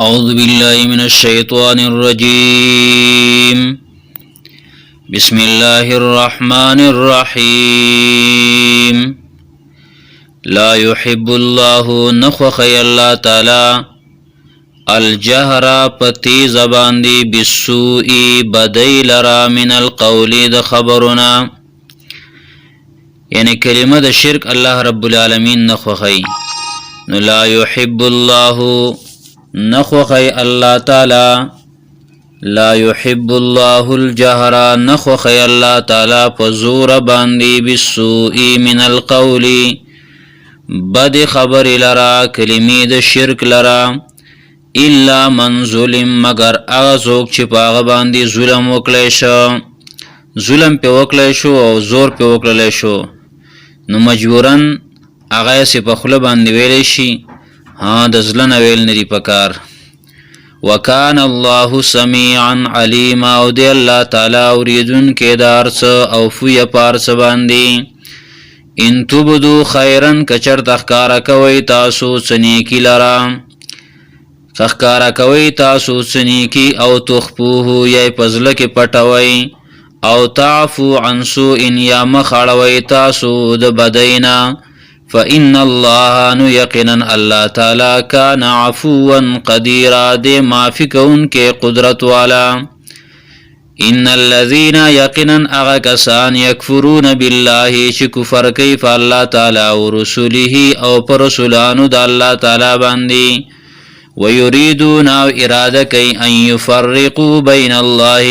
أعوذ بالله من الشيطان الرجيم. بسم الله الرحمن الرحيم. لا يحب الله نخوخي الله تعالى الجهر پتی زبان دی بالسوء بدی لرا من القول د خبرنا، یعنی کلمه د شرک الله رب العالمین نخوخی. نو لا يحب الله نخوخی الله تعالی، لا يحب الله الجهر نخوخی الله تعالی پزور باندی بالسوء من القول بد خبر لرا کلمی د شرک لرا، الا من ظلم مگر اغزوک چی پاغ باندی ظلم وکلی شو، ظلم پی وکلی شو او زور پی وکلی شو، نو مجبورن اغای سی پخل باندی ویلی شی، ها دزلن ویل ندی پکار. وکان الله سمیعا علیما، او دی اللہ تعالی اوریدن کے دارس او فوی پارس باندی. ان تبدو خیرن کچر تخکارا کوئی تاسو سنیکی لرا، تخکارا کوئی تاسو سنیکی او تخپوه یای پزلک پٹوئی، او تعفو عن سوء یا مخاروی تاسو د بدینا، فإن الله نو یقنا اللہ تعالی کان عفوا قدیرا دے معافی کون کے قدرت والا. ان الذین یقنا اغا کسان یکفرون باللہ چی کفر کیف اللہ تعالی و رسوله او پر رسولانو دا اللہ تعالی باندی، ویریدون او ارادہ کئی ان یفرقوا بین اللہ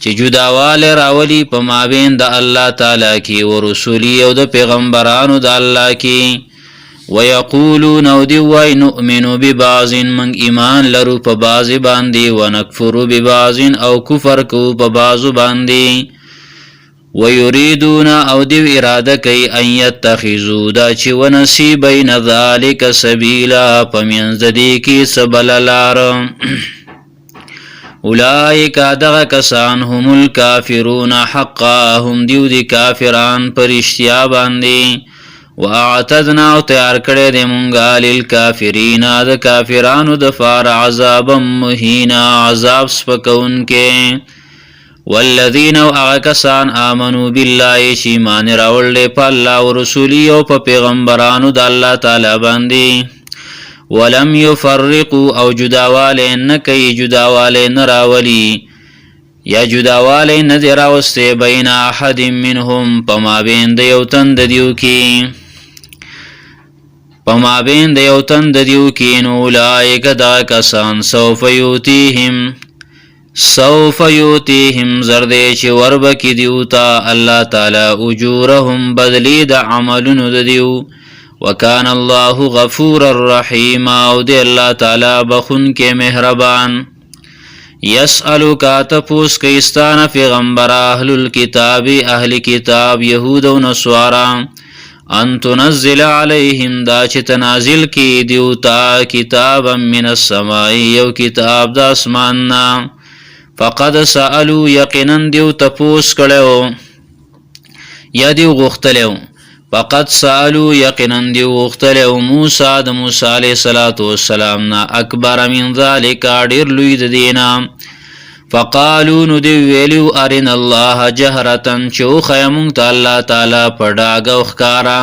چی جداوال راولی پا مابین دا اللہ تعالی کی و رسولی او دا پیغمبرانو دا اللہ کی، ویقولون او دیوائی نؤمنو ببعض من ایمان لرو پا بعض باندی، ونکفرو ببعض او کفر کو پا بعض باندی، ویریدون او دیو ارادہ کئی ان یتخذو دا چی ونسی بین ذالک سبیلا پا منزدی کی سبلالار. اولئک دغ کسان هم الکافرون حقا، هم دیو دی کافران پر اشتیا باندی، واعتدنا او تیار کڑے دی منگا للکافرین دا کافرانو دفار عذابا مہینا عذاب سپکون کے. والذین او اغکسان آمنوا باللہ شیمان راول دے پا اللہ و رسولی او پا پیغمبرانو دا اللہ تعالی باندی، ولم یفرقوا او جداوالے نکی جداوالے نراولی یا جداوالے ندراوستے بین احد منہم پما بین دیوتن دیو کی، پما بین دیوتن دیو کی. اولئک دا کسان سوف یوتیہم زردیچ وربکی دیوتا اللہ تعالی اجورہم بدلی دا عملن دیو، وکان اللہ غفور الرحیم، او دی اللہ تعالی بخن کے مہربان. یسألو کا تپوس کئستان پیغمبر اہل الکتاب اہل کتاب یہود و نصارا، ان تنزل علیہم دا چی تنازل کی دیوتا کتابا من السمائی یو کتاب دا اسماننا. فقد سألو یقنن دیو تپوس کڑیو یا دیو غختلیو، فقد سألو یقنن دیو غختلیو موسیٰ دا موسیٰ علیہ السلام نا اکبر من ذالک دیر لوید دینا. فقالو ندیو ویلیو ارن اللہ جہرتن چو خیمونگتا اللہ تعالی پڑاگا اخکارا.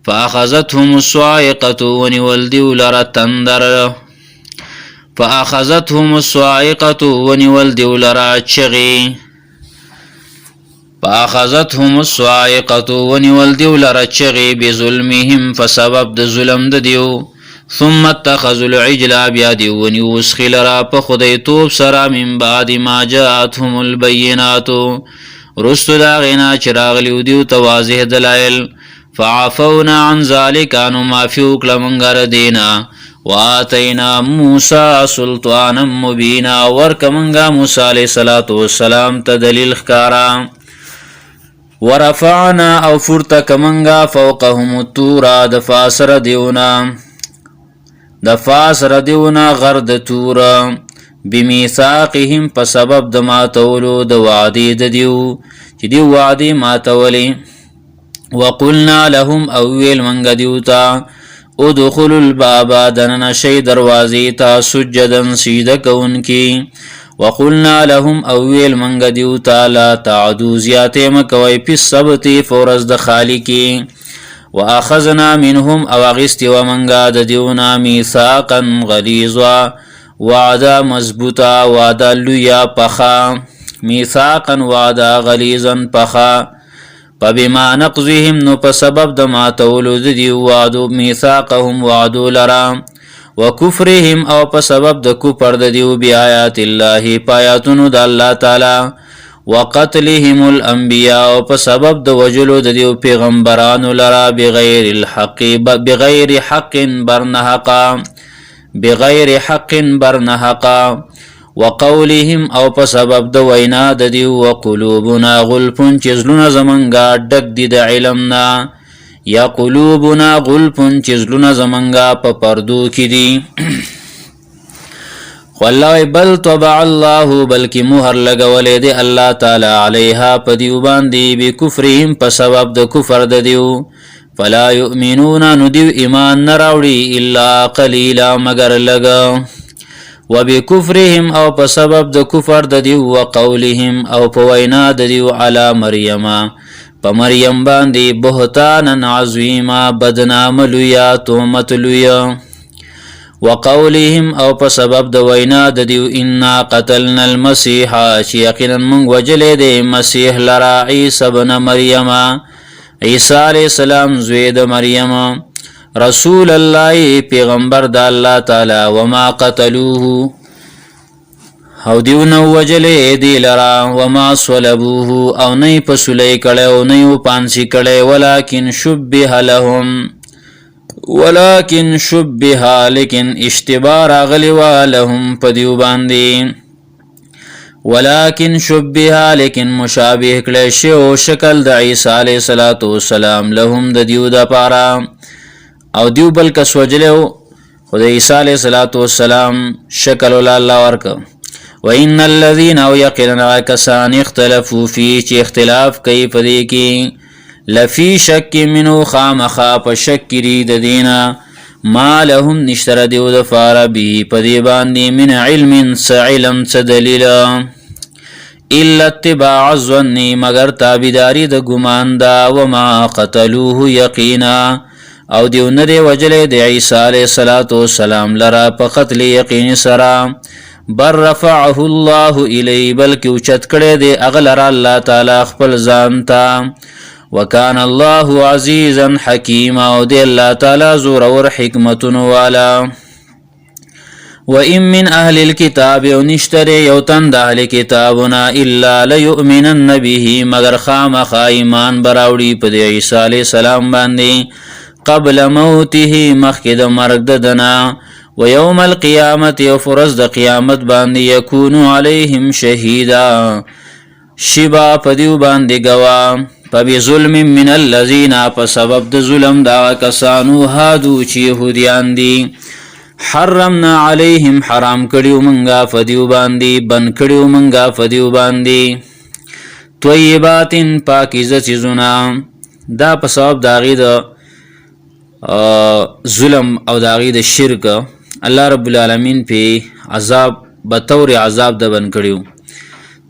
فاخذتهم الصاعقة ونولدیو لرتندر، فاخذتهم الصاعقة ونولدیو لرچغی، فاخذتهم الصاعقة ونولدیو لرچغی بظلمهم فسبب د ظلم دیو. ثم اتخذوا العجل بیا دیو ونیوسخی لرا پا خدای توب سرا من بعد ما جاءتهم البینات رستو داغینا چراغلیو دیو توازح دلائل. فعفونا عن ذالک انو مافیوک لمنگر دینا، وآتینا موسیٰ سلطانا مبینا ورکمنگا موسیٰ علیہ السلام تدلیل خکارا. ورفعنا او فرتک منگا فوقهم التورا دفاس ردیونا غرد تورا، بمیثاقهم پسبب دماتولو دوادی دیو چی دیو وعدی ماتولی. وقلنا لهم اویل منگ دیوتا ادخلوا الباب دنن شی دروازی تا سجدن سجده کونکی وقلنا لهم اویل منگ دیو تالا تعدو زیاته مکوی پی السبت فورز د خالقی واخذنا منهم اواغستی ومنگا د دیونا میثاقا غلیظا وعدا مضبوطا وعدا لویا پخا میثاقا وعدا غلیظا پخا فبما نقضهم نو په سبب د ماتولو د دیو وعدو میثاقهم وعدو لرا وکفرهم او په سبب د کفر د دیو بیاات الله پایاتونو د الله تعالی وقتلهم الانبیاء او په سبب د وجلو د دیو پیغمبرانو لرا بغیر حق برنحقا وقولهم او په سبب د وینا د دیو وقلوبنا غلفن چزلون زمنگا ډک دی د علمنا یا قلوبنا غلفن چزلون زمنگا په پردو کی دی والله بل طبع الله بلکی مهر لګولې دی الله تعالی علیها په دیو باندې بکفرهم په سبب د کفر د دیو فلا یؤمنون ندیو ایمان نراوړي الا قلیلا مگر لګا وبکفرهم او په سبب د کفر د دیو وقولهم او په وینا د دیو علی مریم په مریم باندې بهتانا عظیما بدنام لویا تهمت لویا وقولهم او په سبب د وینا د دیو انا قتلنا المسیح چې یقینا موږ وجلې د مسیح لرا عیسی ابن مریم عیسی علیہ السلام زوی د مریم رسول الله پیغمبر د الله تعالی وما قتلوه او دیو نو وجلې دی لرا وما صلبوه او نه پسولې کړه او نه پانسی کړه ولكن شبه لیکن اشتباه راغلی لهم پدیو باندې ولكن شبه لیکن مشابه کړه شو شکل د عیسی علیہ السلام لهم د دیو د پاره او دیو بل کس وجلو خدای عیسی علیہ السلام شکل الله ورک وان الذين او يقينا كسان اختلفوا فيه چې اختلاف کوي پدې کې لفی شک منو خامخا په شک کری د دینا ما لهم نشتر دیو د فاربی پدی باندې من علم سعلم دلیل الا اتباع الظن مگر تابیداری د ګمان دا وما قتلوه یقینا او دیو نری وجل د عیسی علیہ السلام لرا په قتل یقین سرا بر رفعه الله الی بلک اوچت کړه دی اغلر الله تعالی خپل ځان تا وکان الله عزیزا حکیما او دی الله تعالی زور اور حکمتون والا وَإِن مِّنْ أَهْلِ الْكِتَابِ وَنِشْتَرِ يَوْتَنْ دَهْلِ كِتَابُنَا إِلَّا لَيُؤْمِنَنَّ بِهِ مگر خامخا ایمان براوڑی پد عیسی علیہ السلام باندې قبل موته مخکد مرگ ددنا ويوم القيامة وفرز د قیامت باندې يكون عليهم شهيدا شبا پدیو باندې گوا فبظلم من الذين فسبب د ظلم دا کسانو هادو چې يهوديان دي حرمنا عليهم حرام کړیو منګه فدیو باندې بن کړیو منګه فدیو باندې طیبات پاکیزه چیزونه دا په سبب داغي د ظلم او داغي د شرک الله رب العالمین په عذاب بطور عذاب د بن کړیو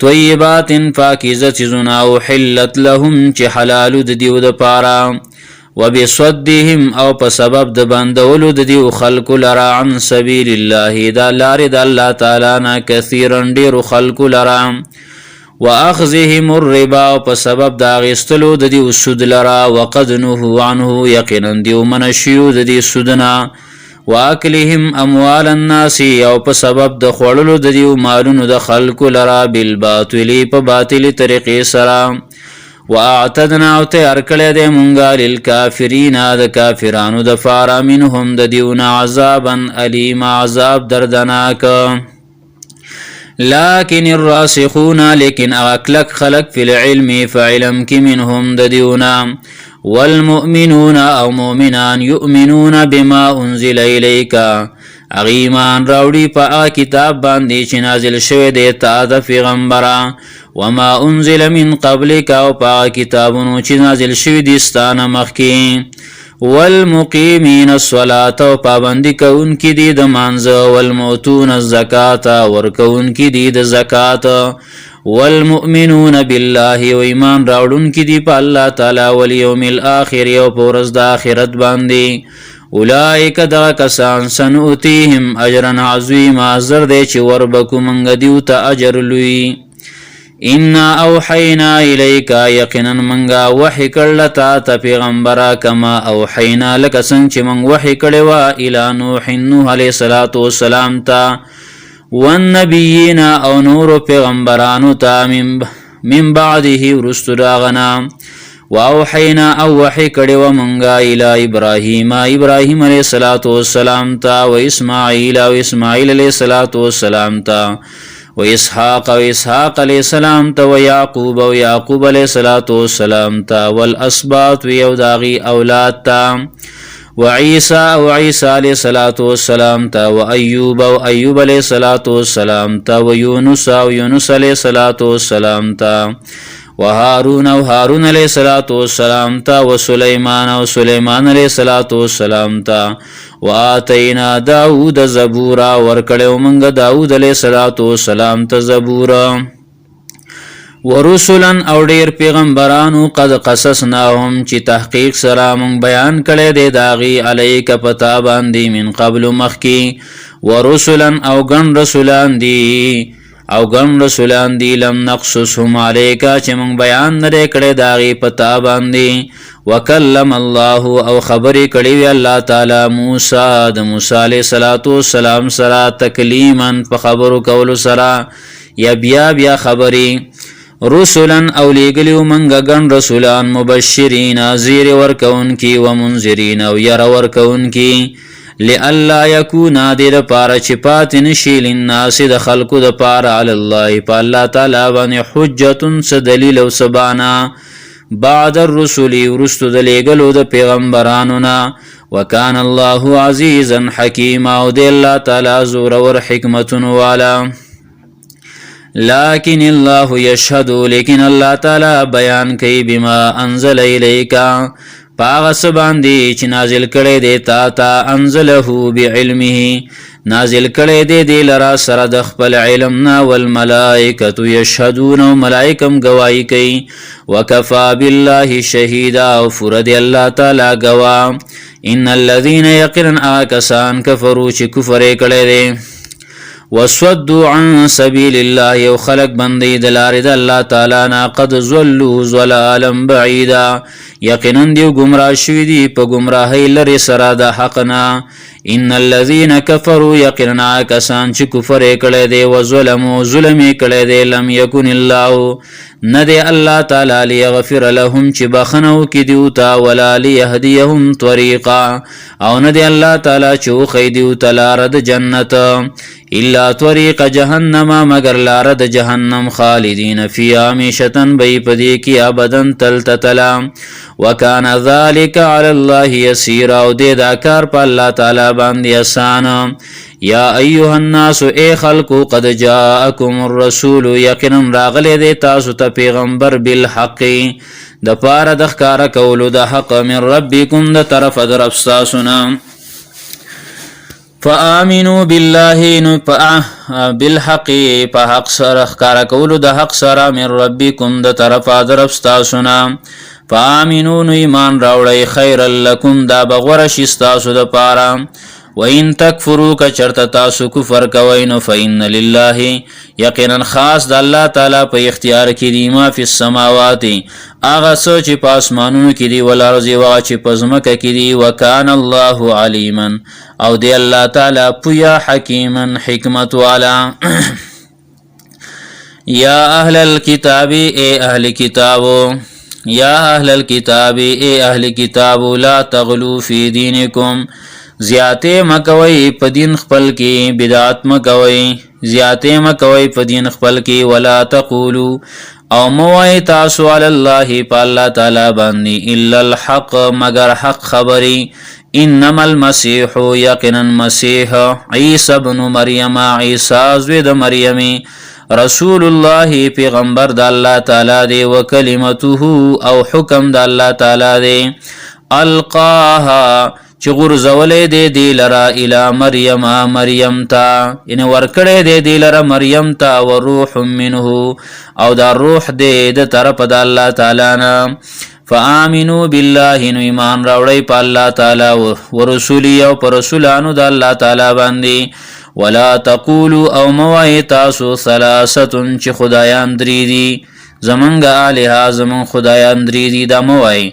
طیبات پاکیزه چیزونه او حلت لهم چې حلال د دیو د پاره وبصدهم او په سبب د بندولو د دیو خلق لرا عن سبیل الله دا لار د الله تعالی نه کثیرا ډیر خلق لرا واخذهم الربا او په سبب دا غستلو د دیو سود لرا وقد نهوا عنه یقینا دیو منشیو د دی سودنا واکلهم اموال الناس او په سبب د خړلو د دیو مالونو د خلق لرا بالباطل په باطل طریقې سره واعتدنا او تیار کړی دی مونږه للکافرین د کافرانو د فارا منهم د دیونا عذابا علیم عذاب دردناک لكن الراسخون لیکن اکلک خلق فی العلم فعلم کی منهم د دیونا والمؤمنون او مؤمنان یؤمنون بما انزل الیک اغیمان راوڑی پا کتاب باندی چی نازل شوی دیتا دا پیغمبرا وما انزل من قبلک او پا کتابونو چی نازل شوی دیستان مخکی والمقیمین الصلاة و پابندی کون کی دی د مانځه والمؤتون الزکاة ورکون کی دی د زکات والمؤمنون بالله و ایمان راوړون کی دی په الله تعالی والیوم الاخر او په ورځ د آخرت باندې اولئک دا کسان سنؤتیهم اجرا عظیما زر دی چې وربکو منګ دیو ته اجر لوی انا اوحینا الیک یقینا منگا وحی کړل تا پیغمبره کما اوحینا لک څنګه چې من وحی کړی وا الی نوح علیه الصلاۃ والسلام تا والنبیین او نور پیغمبرانو تا من بعده ورستو راغنا واوحینا او وحی کړی و منگا الی ابراهیم علیه الصلاۃ والسلام تا و اسماعیل علیه الصلاۃ والسلام تا و اسحاق علیہ السلام تا و یعقوب علیہ الصلاۃ والسلام تا والاسباط و یوداغی اولاد تا و عیسی علیہ الصلاۃ والسلام تا و ایوب علیہ الصلاۃ والسلام تا و یونس علیہ الصلاۃ والسلام تا و هارون علیہ الصلاۃ والسلام تا و سلیمان علیہ الصلاۃ والسلام تا و آتینا داود زبورا ورکړو منګه داود علیہ الصلاۃ والسلام ته زبورا ورسلا او ډیر پیغمبرانو قد قصصناهم چې تحقیق سره مونږ بیان کړی دی داغي علیک پتا باندې من قبل مخکی ورسلا او ګن رسولان دی لم نقصصهم علیکا چې مونږ بیان نه کړی داغي پتا باندې وکلم الله او خبرې کړی وی الله تعالی موسی علیہ الصلوۃ والسلام سره تکلیما په خبرو کولو سره یا بیا خبرې رسولا او لګلیو منګه ګن رسولان مبشرین زیر ورکون کی و منذرین او ير ورکون کی لئلا یکونا دیر پارا چپات نشی للناس د خلقو د پارا علی الله په الله تعالی باندې حجت سدلیل او سبانا بعد الرسل ورستو د لګلو د پیغمبرانو نا وکان الله عزیزا حکیما او د الله تعالی زور ور حکمتون والا لیکن الله یشهد لیکن الله تعالی بیان کوي بما انزل الیک پاغس باندې چې نازل کړي دی تا انزله بعلمه نازل کړي دی لرا سره د خپل علم نا والملائکه یشهدون ملائکم گواہی کوي وکفا بالله شهیدا او فرد الله تعالی گوا ان الذين يقرن آکسان کفروا چې کفر کړي دی وصدوا عن سبيل الله او خلق بندي دلار د الله تعالی نا قد زلوا ضلالا بعيدا یقینا دی گمراه شوی دی په گمراهی لري سره د حقنا ان الذين كفروا یقینا کسان چې کفر کړي دي او ظلم کړي دي لم يكن الله ندی الله تعالی ليغفر لهم چې بخنو کې دیوتا ولا ليهديهم طريقا او ندی الله تعالی چې خو دیو تلار د جنت الا طريق جهنم مگر لار د جهنم خالدین فيها همیشتن بی پدی کی ابدن تلتلا وکان ذلك على الله يسير او دې دا کار په الله تعالی باندې آسان یا ایها الناس ای خلقو قد جاءکم الرسول یقینا راغلی دی تاسو ته پیغمبر بالحق د پاره د ښکارا کولو د حق من ربکم د طرف در افساسنا فآمنوا بالله بالحق په حق سره ښکارا کولو د حق سره من ربکم د طرف در افساسنا فآمنون ایمان راوړی خیر لکم دا بغورش استاسو د پاره وَإِن تَكْفُرُوا كَچرت تاسو کفر کوئ نو فإن لله یقینا خاص د الله تعالی په اختیار کې دی ما فی السماوات هغه څه چې په اسمانونو کې دی ول ارض او چې په ځمکه کې دی وکان الله علیما او دی الله تعالی پویا حکیما حکمت والا یا اهل الكتاب ای اهل کتابو یا اهل الكتاب ای اهل کتابو لا تغلو فی دینکم زیاته مکوي په دین خپل کې بدعت مکوي زیاته مکوي په دین خپل کې ولا تقولوا او موای تاسو علی الله په الله تعالی باندې الا الحق مگر حق خبري انما المسيح یقینا مسیح عیسی ابن مریم عیسی زوی د مریم رسول الله پیغمبر د الله تعالی دی وکلمته او حکم د الله تعالی دی القاها چې غورځولې دی دی لرا الی مریم تا یعنی ورکړې دی دی لرا مریم تا و روح منه او دا روح دی د طرف د الله تعالی نه فآمنوا بالله نو ایمان راوړی په الله تعالی و رسولی او پر رسولانو د الله تعالی باندې ولا تقولوا او موای تاسو ثلاثه چې خدایان درې دي زمونږ الها زمون خدایان درې دي دا موای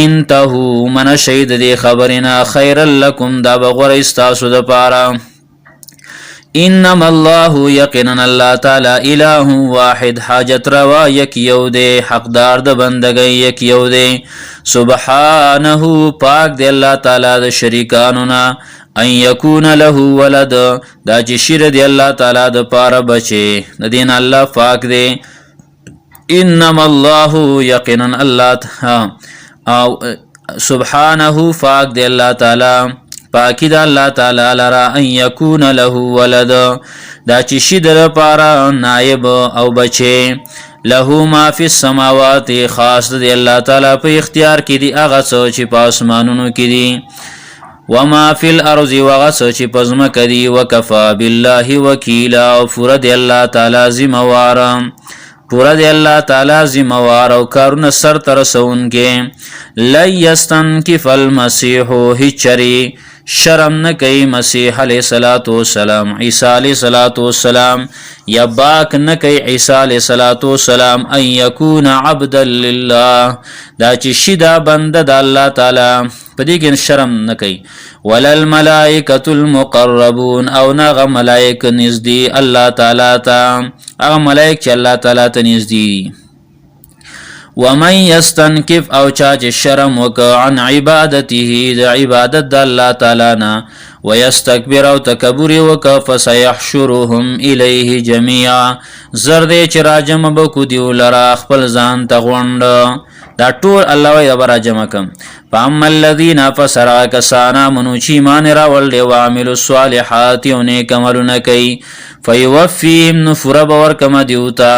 انتهو من شهید دی خبرنا خیر لکم دا بغور استاسو دا پارا انما الله یقینا الله تعالی اله واحد حاجت روا یک یو دی حقدار د بندګۍ یک یو دی سبحانه پاک دی الله تعالی د شریکانو نه ان یکون له ولد دا چې شیر دی الله تعالی د پاره بچي د دین الله پاک دی انما الله یقینا الله او سبحانه پاک دی الله تعالی پاکی دا الله تعالی لرا ان یکون له ولد دا چې شي در پاره نائب او بچي له ما فی السماوات خاص دی الله تعالی په اختیار کې دی هغه څه چې په اسمانونو کې دی وما فی الارض وغه څه چې په ځمکه دی وکفا بالله وکیلا او فرد الله تعالی ذمہوار پورا دی الله تعالی ذمہوار او کارونه سر ترسونکې لیستنکف المسیح هچری شرم نه کوي مسیح علیہ الصلوۃ والسلام عیسی علیہ الصلوۃ والسلام یا باک نه کوي عیسی علیہ الصلوۃ والسلام ان یکون عبدا لله دا چې شیدا بنده د الله تعالی په دې کې شرم نه کوي ولل ملائکۃ المقربون او نه ملائک نزدې الله تعالی ته هغه ملائک چې الله تعالی ته نزدې ومن يستنكف او چا شرم وک عن عبادته د عبادت د الله تعالی نه ويستكبر او تکبر وک فسيحشرهم الیه جميعا زرد چې راجم بکو دی لرا خپل ځان ته غوند دا ټول الله وی بر راجم کم فاما الذين فسرا كسانا منو چی مان را ول او عامل الصالحات او نیک عملونه کوي فيوفيهم نفر باور کما دیوتا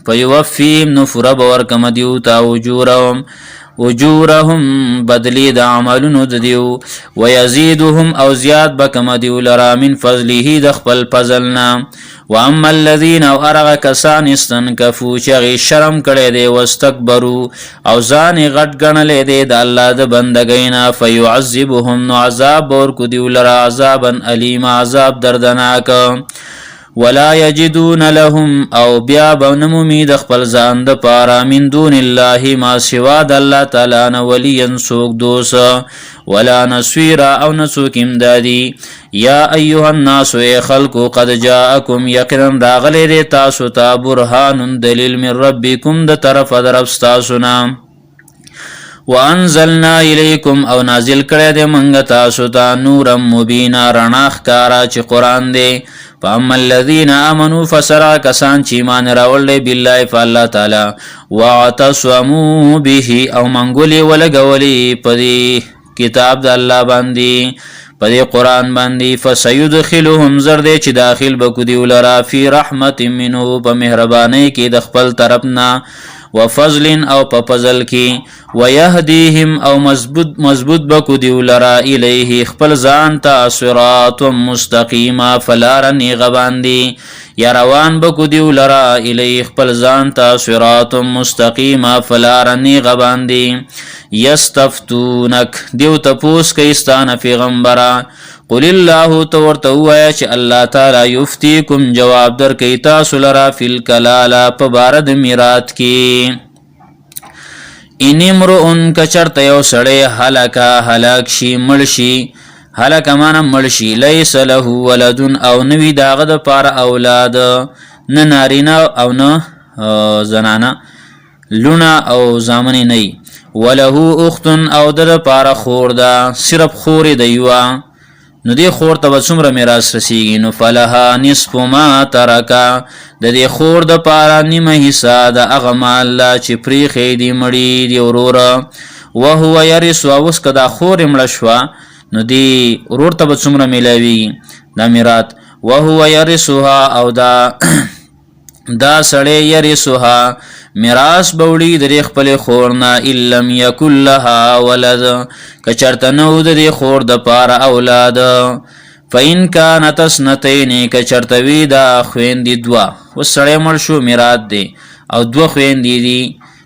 فیوفیم نفر باور کم دیوتا اجورهم بدلی دا عملونو دیو ویزیدهم او زیاد بکم دیو لرا من فضله د خپل فضلنا واما الذین او ارغ کسان استنکفو چغی شرم کړي دی واستكبروا او ځان غټ ګڼلې دی د الله د بندګینا فیعذبهم نو عذاب ورکو دیو لرا عذابا الیم عذاب دردناک ولا یجدون لهم او بیا بنمومی د خپل ځان د پاره من دون الله ما سوا د الله تعالی نه ولیا سوک دوس ولا نصيرا او نسوک امدادی یا ایها الناس خلق قد جاءکم یقینا راغلی تاسو ته برهان دلیل من ربکم د طرف درف تاسو نه وانزلنا الیکم او نازل کړی د منګ تاسو ته نور مبینا رڼا ښکارا چې قران دی فاما الذين امنوا فسرا کسان چې ایمان راوړل بالله فالله تعالی واعتصموا به او منګولي ولګولي په کتاب د الله باندې په قران باندې فسيدخلهم زرد چې داخل بکو دی ولرا فی رحمت منه په مهرباني کې د خپل طرفنا وفضل او په فضل کې ويهديهم او مضبوط بکو دی ولرا الیه خپل ځان ته صراط مستقیما فلارنی غباندی یا روان بکو دی ولرا الیه خپل ځان ته صراط مستقیما فلارنی غباندی یستفتونک دیو تپوس کیستان پیغمبرا قل الله تورته وایا چې الله تعالی یفتیکم جواب در کوي تاسو لرا فل کلالا په بارد میراث کې ان امرؤن کچرته یو سړی هلاک شي مړ شي هلاک معنا مړ شي لیس له ولد او نوی داغه د پاره اولاد نه نارینه او نه زنانه لونه او زامن نه وله اخت او د پاره خور ده صرف خور دی یوا نو دی خور ته څومره میراث رسیږي نو فلها نصف ما ترکا د دې خور د پاره نیمه حصہ د هغه مال چې پریخې دی مړی دی وروره وهو يرث اوس کدا خور مړ شو نو دی ورور ته څومره ملاوي د میراث وهو يرثها او دا سړی يرثها میراث بوړي د خپل خور نه الا یکن لها ولد کچرته نو د خور د پاره اولاد فإن كانت اثنتين کچرته وی دا خويندې دوا وسړی مړ شو میراث دی او دو خويندې دي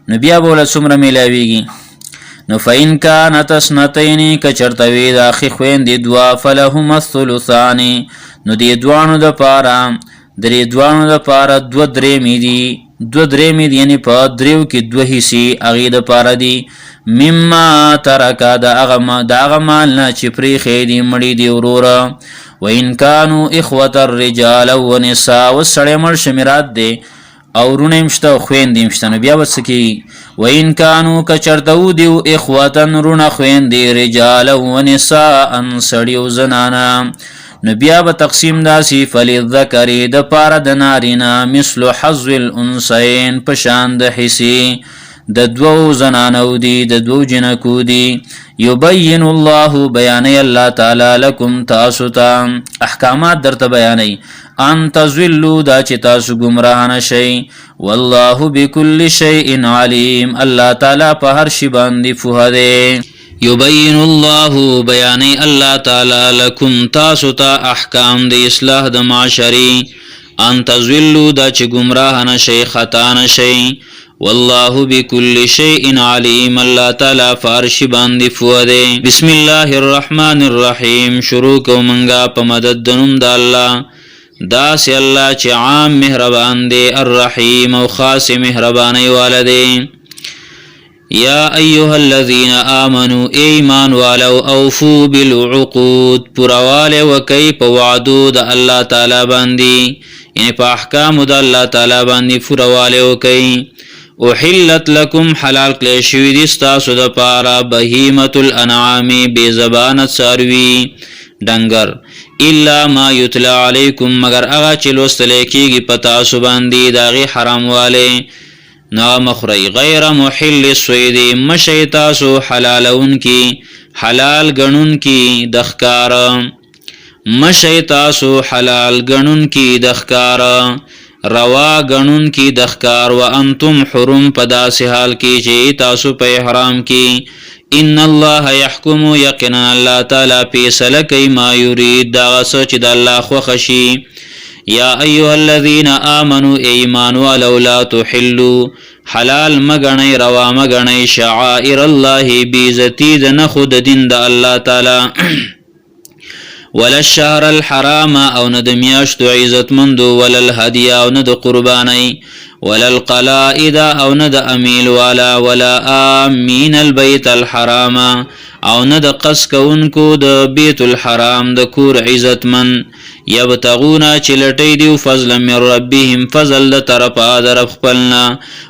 نو بیا بوله څومره میلاویږي نو فإن كانت اثنتين کچرته وی دا اخی خويندې دوا فلهما الثلثان نو دې دوانو د پاره درې دوانو د پاره دو درېمې دي دو درېمې دي یعنی په دریو کې دوه حصې هغې د پاره دي مما ترکا د هغه مال نه چې پرېښی دي مړي دي وروره وإن كانوا إخوة الرجال ونساء وسړی مړ شه میراث دی او ورونه یې مشته او خویندې یې مشته نو بیا به څه کېږي وإن كانوا کچرته ودي إخوة رونه خویندې رجالا ونساء سړي او زنانه نو بیا به تقسیم داسي فللذکر د پاره د نارینه مثل حظ الانثیین په شان د حصې د دوو زنانو دي د دوو جنکو دي یبین الله بیانوي الله تعالی لکم تاسو ته احکامات درته بیانوي ان تضلوا دا چې تاسو ګمراه نشئ والله بكل شیء علیم الله تعالی په هر شي باندې پوهه دی یبین الله بیانوي الله تعالی لکم تاسو ته احکام د اصلاح د معاشري ان تضلوا دا چې ګمراه نشئ خطا نشئ والله بكل شيء عليم الله تعالی فارشی باندې فوده بسم الله الرحمن الرحیم شروع کومنګا په مدد د نوم د الله داس الله چې عام مهربان دی الرحیم او خاص مهرباني والده یا ایها الذين آمنوا ایمان والو اوفوا بالعقود پرواله وکي په وعدو د الله تعالی باندې یعنی په احکام د الله تعالی باندې پرواله وکي احلت لكم حلال کلی شوی دي ستاسو د پاره بهیمة الانعام بے زبانت ساروی ډنګر الا ما یتلا علیکم مگر هغه چې لوستل کېږي په تاسو باندې داغي حرام والے نو مخری غیر محل الصید مشی تاسو حلالون کی حلال گنون کی دخکار مشی تاسو حلال گنون کی دخکار روا گنون کی دخکار و انتم حرم پداس حال کی چی تاسو پہ احرام کی ان الله يحكم یقینا الله تعالی فیصله کوي ما یرید دا سوچ د الله خو خشی یا ایها الذين آمنوا ایمان ولو لا تحلوا حلال مغنی روا مغنی شعائر الله بیزتی د نخود دین د الله تعالی ولا الشهر الحرام او ند میاشت عزت مند ولا الهدي او ند قربانی ولا القلائد او ند امیل ولا امین البيت الحرام او ند قص کونکو د بیت الحرام د کور عزت من یبتغونا چلټی دی فضل من ربهم فضل طرفا در خپلنا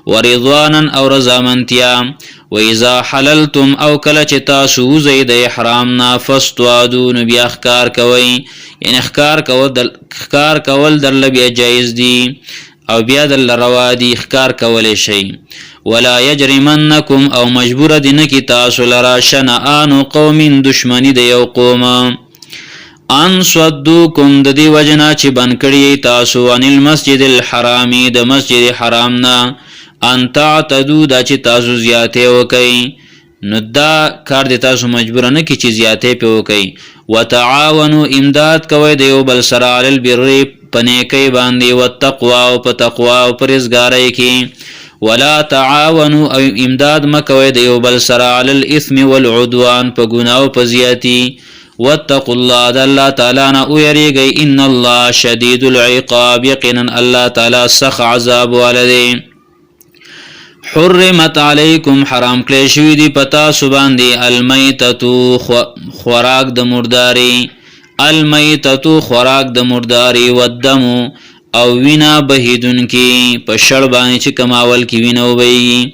ورضوانا او رضامندیا وإذا حللتم او کله چې تاسو زید احرامنا فاستوادون بیا اخکار کوي یعنی اخکار کول در لبیا جایز دی او بیا در روا دی اخکار کول شي ولا یجرمنکم او مجبور دین کی تاسو لرا شنآن قوم دشمنی د یو قوم ان صدوکم د دی وجنا چې بنکړی تاسو ان المسجد الحرامی د مسجد حرامنا ان تعتدو دا چې تاسو زیاته وکئ نو دا کار د تاسو مجبور نه کی چې زیاته په وکئ وتعاونوا امداد کوي د یو بل سره علی البر پنیکي باندې وتقوا او په تقوا او پرهیزګارۍ کې ولا تعاونوا او امداد مکوي د یو بل سره علی الاثم والعدوان په ګناه او په زیاتی واتقوا الله د الله تعالی نه او یریږي ان الله شدید العقاب یقینا الله تعالی سخت عذاب والده حرمت علیکم حرام کلی شوی دی پتا سباندی المیتتو خوراک د مرداری المیتتو خوراک د مرداری والدمو او وینا بهیدون کی پشړ باندې چې کماول کی وینو وی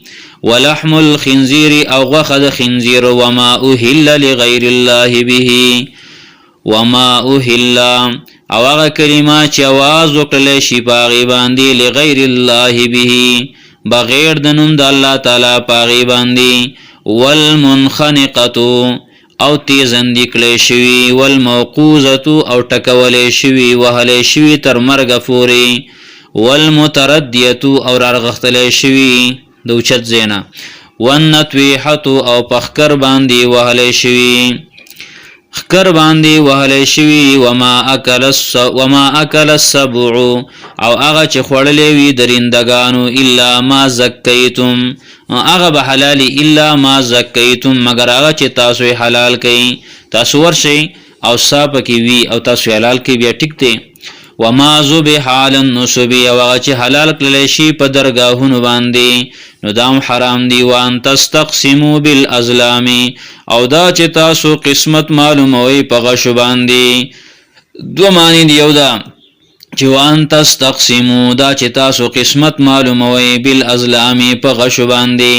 ولحم الخنزیر او غوخه د خنزیر وما اوهل لغیر الله به وما اوهل او هغه کلمه چې आवाज وکړل شي باغی باندې لغیر الله به بغیر د نوم د الله تعالی پاغي باندې والمنخنقه او تیزند کړي شوی والموقوزه او ټکولې شوی وهلې شوی تر مرګ پورې والمتردیه او رغختل شوی د اوچت زینا والنطویحه او پخکر باندې وهل شوی خکر باندې وهل شوی وما اکل السبع او هغه چې خړلې وي درندگانو الا ما زکیتم هغه به حلال الا ما زکیتم مگر هغه چې تاسو حلال کړئ تاسو ورشي او صاحب کی وی او تاسو حلال کی بیا ټیک ته وما ذبح علی النصب او هغه چې حلال کړل شي په درگاهونو باندې نو دام حرام دی وان تستقسموا بالازلام او دا چې تاسو قسمت معلوموي په غشو باندې دو معنی دی یو دا چې وان تستقسموا دا چې تاسو قسمت معلوموي بالازلام په غشو باندې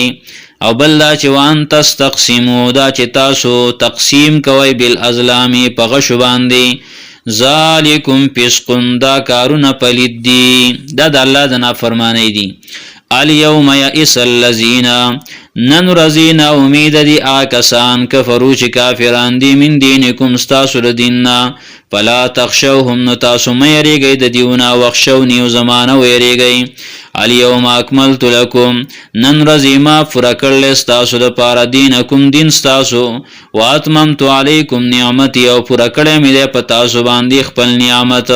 او بل دا چې وان تستقسموا دا چې تاسو تقسیم کوي بالازلام په غشو باندې ذالکم فسقون دا کارونه پلید دی دا د الله د نافرمانی دی الیوم یئس الذین نن رزینا امید دی آکسان کفرو چې کافران دی من دینکم ستاسو د دیننا فلا تخشوهم نو تاسو مې یریږئ د دیونا وخشونی او زمانه ویریږئ الیوم اکملت لکم نن رزی ما پوره کړل ستاسو دپاره دینکم دین ستاسو واتممت علیکم نعمتي او پوره کړی مې دی په تاسو باندې خپل نعمت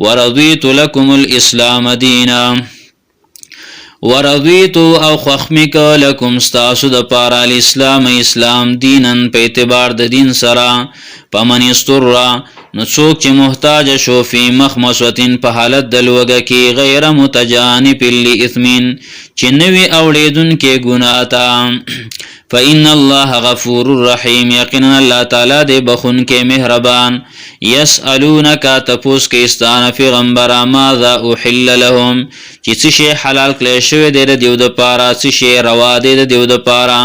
ورضیت لکم الاسلام دینا ورضیت او خوخمک لکم ستاسو دپاره اسلام دینن په اعتبار د دین سره پمن استر نو څوک چې محتاج شو فی مخمصوتین په حالت د لوږه کې غیر متجانب لاثم چې نوی اوړېدون کې ګناه تا فإن الله غفور رحیم یقینا الله تعالی دې بخون کې مهربان یسألونک تپوس کې استانه پیغمبر ماذا احل لهم چې څه شی حلال کړی شوی دی د دیو د پاره څه شی روا دی د دیو د پاره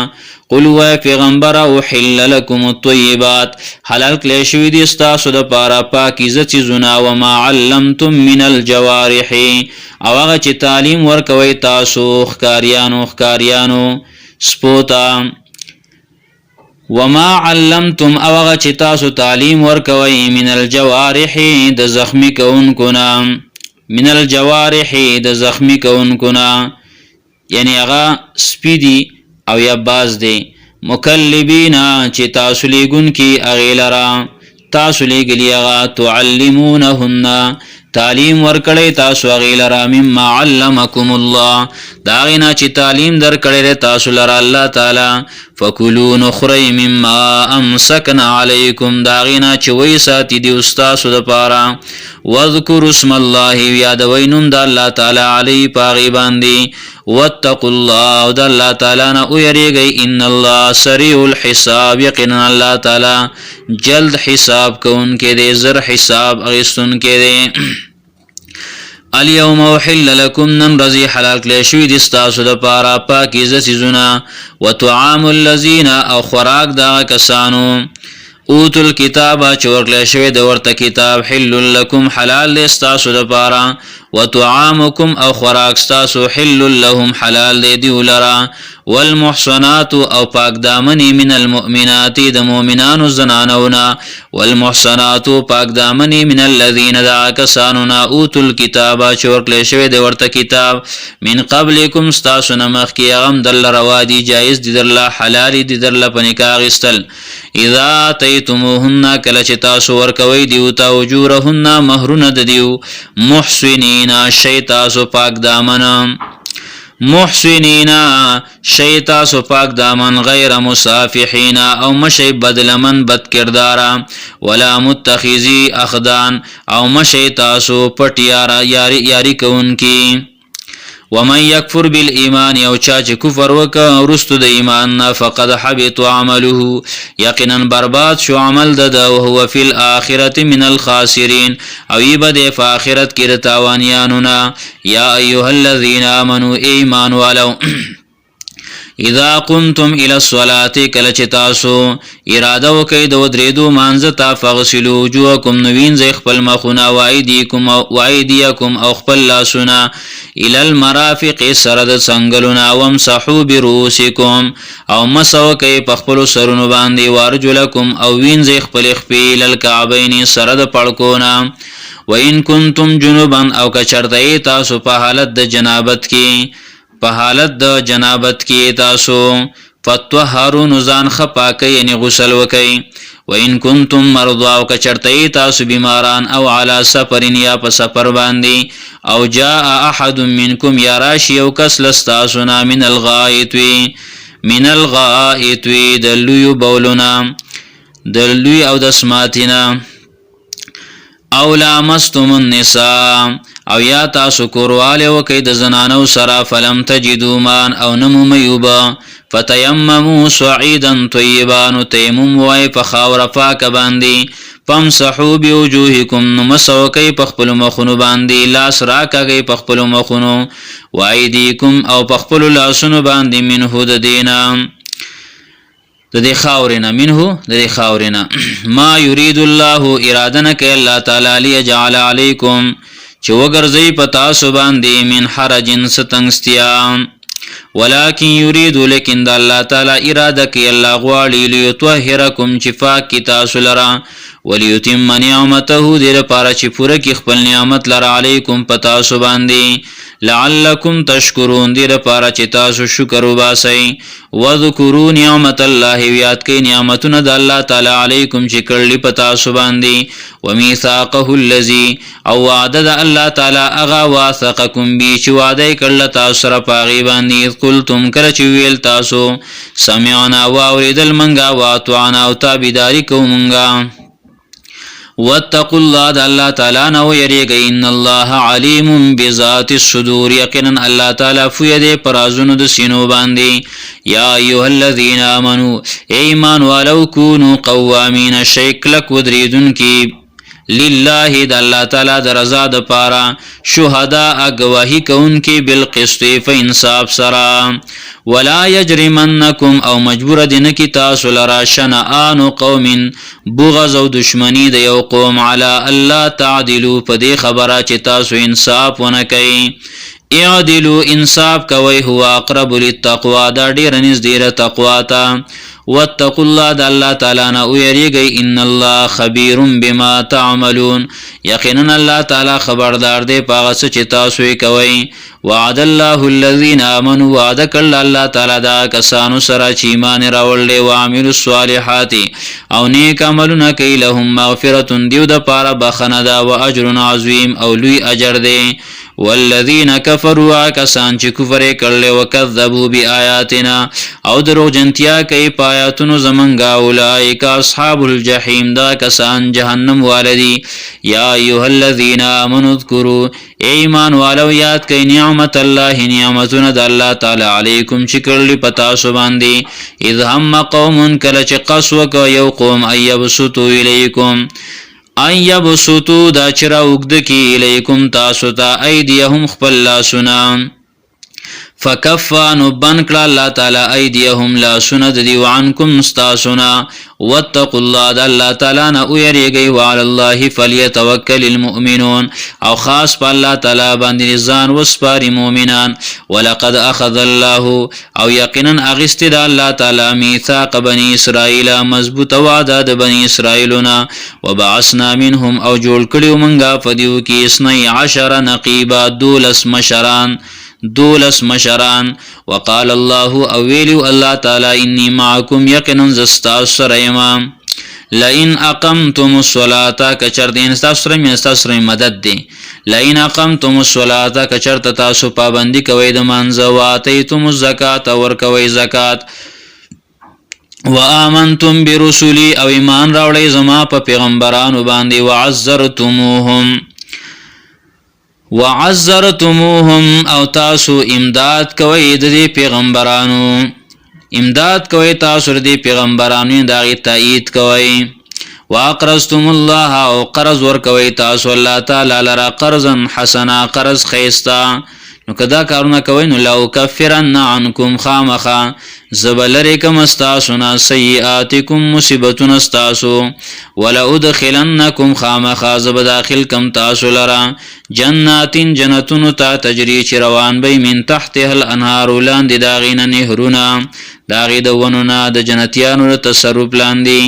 قل و پیغمبر احل لكم الطيبات حلال کړی شوی دی ستاسو د پاره پاکیزه چیزونه و ما علمتم من الجوارح او هغه چې تعلیم ورکوي تاسو خکاریانو سپوتا وما علمتم او هغه چې تاسو تعلیم ورکوي من الجوارح د زخمی کونکو من الجوارح د زخمی کونکو یعنی هغه سپیدی او یا باز دی مکلبینا چې تاسو لګون کی اغیلرا تاسو لګلی هغه تعلمونهن تعلیم ورکړی تاسو اغیلرا مما علمکم الله دا غینا چې تعلیم درکړی تاسو لره الله تعالی فکلوا نخری مما امسکنا علیکم دا غینا چې وای ساتي دی استاسو د پاره واذکر اسم الله یادوي نوم د الله تعالی علی پاغي باندې واتقوا الله او د الله تعالی نه ویریږئ ان الله سریع الحساب یقینا الله تعالی جلد حساب کوونکی دی زر حساب اغیستونکی دی الیوم احل لکم نن رزی حلال کړی شوی دی ستاسو دپاره پاکیزه څیزونه وطعام الذین او خوراک دغه کسانو اوتو الکتاب چې ورکړی شوی د ورته کتاب حل لکم حلال دی ستاسو دپاره وطعامکم او خوراک ستاسو حل لهم حلال دی دیو لرا والمحصنات او پاک دامنی من المؤمنات د مؤمنانو زنانونا والمحصنات پاک دامنی من الذین دا کسانونا اوتو الکتاب چې ورکړی شوی د ورته کتاب من قبلکم ستاسو نه مخکې هغه دل روا دي جایز دي درله حلال دي درله په نکاح اخیستل اذا اتیتموهن کله چې تاسو ورکوئ دیو ته اجورهن مهرونه د دیو محسنین شی تاسو پاک دامن محسنین شی تاسو پاک دامن غیر مصافحین او مشی بدلمن بد کردارا ولا متخذی اخدان او مشی تاسو پټیارا یاری کونکی ومن یکفر بالایمان او چا چې کفر وکړ ورستو د ایمان نه فقد حبط عمله یقینا برباد شو عمل د او هو فی الاخرته من الخاسرین او یبد په اخرت کې د تاوانیانو نه یا ایها الذین آمنوا ایمان ولو اذا قمتم الى الصلاه کله چې تاسو اراده وکئ د ودریدو مانځه ته فغسلوا وجوهکم نوین ز خپل مخونه وایدیکم او خپل لاسونه الى المرافق سره د څنګلونه وامسحوا برؤوسکم او مسو کوي په خپل سرونو باندې وارجلکم او وین ز خپل خپل الکعبین سره د پړکونه وان کنتم جنبا او کچرته تاسو په حالت د جنابت کې تاسو فتطهروا نزان خپاکه یعنی غسل وکئ وان کنتم مرضى او کچرته تاسو بیماران او علی سفر یا په سفر باندې او جاء احد منکم یا راشی او کس لستاسنا من الغائط دلوی بولنا دلوی او دسماتنا او لامستم النساء او یا تاسو کورواله وکي د زنانو سره فلم تجدوا مان او نمو ميوبا فتيمموا صعيدا طيبا تيمم وای په خاور پاک باندې فامسحوا بوجوهكم نمسو کوي په خپل مخونو باندې لاس راکاږي په خپل مخونو وایدیکم او په خپل لاسونو باندې منه د دینا د دې خاورنا منه د دې خاورنا ما يريد الله ارادنا ک الله تعالی ليجعل عليكم چې وګرځي پتا سو باندې من حرجن ستنګستیا ولكن يريد لكن الله تعالی اراده ک الله غواړي ليطهركم شفاء کی تاسو لرا وليتم نعمته دې لپاره چې پوره کی خپل نعمت لرا علیکم پتا سو باندې لعلکم تشکرون دې لپاره چې تاسو شکر وباسئ وذکروا نعمت الله یاد کړئ نعمتونه د الله تعالی علیکم چې کړلې پتا سو باندې ومیثاقه الذی او وعده د الله تعالی اغا واثقکم بی چې وعده کړل تاسو سره پاغي باندې قلتم کړه چې ویل تاسو سمعنا واوریدل منګه واطعنا او تابعداري کومنګه واتقوا الله د الله تعالی نو یریږي ان الله علیم بذات الصدور یقینا الله تعالی فویده پرازونو د سینو باندې یا ایها الذین آمنوا ایمان ولو کونوا قوامین شیکلک ودریدن کی لله د الله تعالی د رضا د پاره شهدا گواہی کون کی بالقسط فانصاف سرا ولا یجرمنکم او مجبور دین کی تاسو لرا شنآن قوم بغض او دشمنی د یو قوم علی الله تعدلوا پدې خبره چې تاسو انصاف ونکئ اعدلوا انصاف کوي هو اقرب للتقوى دا ډیر نږدې تقوا ته واتقوا الله د الله تعالی نه ويریږي ان الله خبير بما تعملون یقینا الله تعالی خبردار دی پاغه چې تاسو یې کوي وعد الله الذين امنوا وعد کل الله تعالی دا کسانو سره چې ایمان راوړل او عامل الصالحات او نیک عملونه کوي لهم مغفرة دیو د پاره بخنه دا او اجر عظیم او لوی اجر دی والذین کفروا کسان چې کفر کړل او کذبوا بیااتنا او درو جنتیا کوي پایاتونو زمنګا اولئک اصحاب الجحیم دا کسان جهنم والدی یا ایها الذین آمنوا اذکروا ایمان والو یاد کئ نعمت الله نعمتونه د الله تعالی علیکم چې کړل پتا سو باندې اذ هم قوم کله چې قسوه کو یو قوم ایبسطو الیکم ایبسطو دا چر وګد کی الیکم تاسو ته ایدیهم خپل لاسنا فکفانو بنکړه الله تعالی ایدیهم لا سند دی وعنکم استاسنا واتقوا الله د الله تعالی نه ويریږي وعلى الله فليتوکل المؤمنون او خاص په الله تعالی باندې ځان وسپاري مؤمنان ولقد اخذ الله او یقینا اغست د الله تعالی میثاق بني اسرائیل مضبوط وعده د بني اسرائیلنا وبعثنا منهم او جوړ کړیو منګه فدیو کې 12 نقیبا دولس مشران وقال الله اویلو الله تعالی انی معکم یقینا زستا سریما لئن اقمتم الصلاه کچر دین استاسره مدد دی لئن اقمتم الصلاه کچر تاسو پابندی کوي د مانځه واتیتم الزکات ور کوي زکات وآمنتم برسلی او ایمان راوړی زما په پیغمبرانو باندې وعزرتموهم او تاسو امداد کوي د پیغمبرانو تاسو د پیغمبرانو دغه تایید کوي واقرضتم الله او قرض ور کوي تاسو الله تعالی لرا قرضا حسنا قرض خيستا نو کدا کارونه کوي نو لو کفرن عنکم خامخا زبلریکم استاسنا سیئاتکم مصیبتون استاسو ولا ادخلنکم خامخا زب داخل کم تاسو لرا جناتین جنتون تا تجری چروان بی من تحتها الانهار لاندې داغینا نهرونا داغی دونونا د جنتیانو تصرف لاندې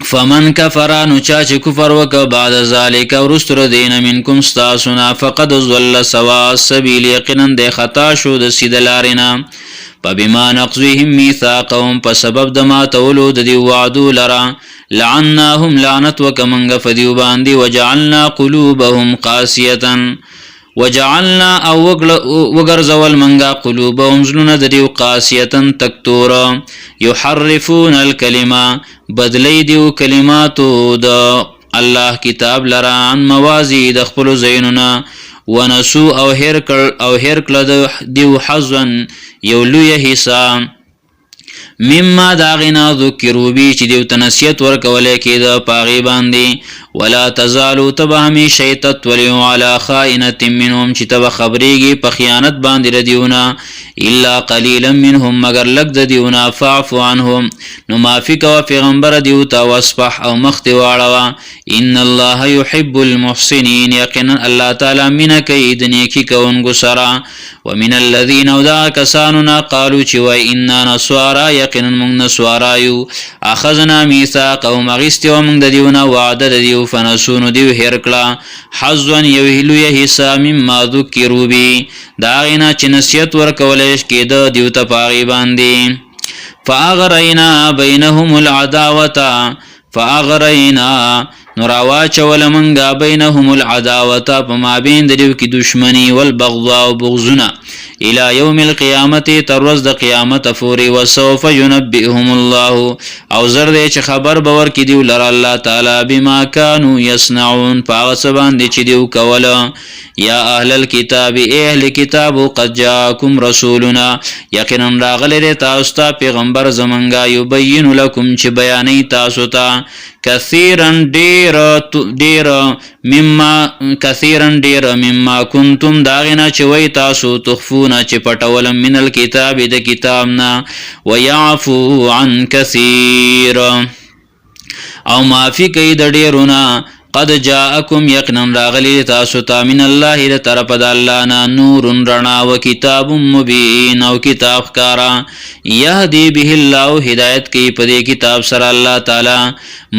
فمن کفر نو چا چې کفر وک بعد ذالک ورستر دین منکم استاسنا فقد ضل سوا السبیل یقینا د خطا شو د سیدلارینا فبما نقضهم ميثاقهم فسبب دما تولو د دی وعدو لرا لعناهم لعنت وکمنغ فدیو باندې وجعلنا قلوبهم قاسیه وجعلنا او وغرزول منغا قلوبهم زلون د دیو قاسیه تکتور يحرفون الكلمه بدلی دیو کلماتو د الله کتاب لرا عن موازی د خپل زیننا ونسو او هرکل دیو حظن یو لوی حصہ مما داغنا ذکرو بی چې دیو تنسیت ورکولې کېده پاغي باندې ولا تزالو تبهمی شیطت ولیو علی خائنة منهم چې تب خبرېږي په خیانت باندې ردیونه الا قلیلا منهم مگر لګ د دیونه فاعف عنهم نو معافی کوا پیغمبر دیو تا واصفح او مختی واړه ان الله يحب المحسنين یقینا الله تعالی من کید نیکی کوونکو سره ومن الذين ودا کساننا قالوا چې وای اننا نسوارا یقینا موږ نسوارا یو اخذنا میثاق او مغست او موږ د دیونه وعده د دیو فنسونو دیو هرکلا حظن یو هلوی حصہ مما ذکروا بی داغینا چې نصیحت ورکولې کېده دیو ته پاغي باندې فاغرینا بینهم العداوه فاغرینا نراوا چول منگا بینهم العداوه پما بین دیو کی دشمنی والبغضاء و بغضنا الى یوم القیامت تروز د قیامت فوری وسوف ينبئهم الله او زرد چې خبر باور کی دیو لر الله تعالی بما كانوا يصنعون پاغسبان دی چې دیو کوله یا اهل الكتاب اهل کتاب قد جاءكم رسولنا یقینا راغله تاسو ته پیغمبر زمنګا یبین لكم چې بیانې تاسو ته کثیرا ډیر مما کنتم داغنا چې وای تاسو تخفون چې پټول من الكتاب د کتابنا ويعفو عن كثير او معافی کوي د ډیرونه قد جاءكم يقنا راغلی تاسو ته من الله له طرف د الله نه نور رڼا او کتاب مبین او کتاب کارا يهدي به الله هدایت کوي په دې کتاب سره الله تعالی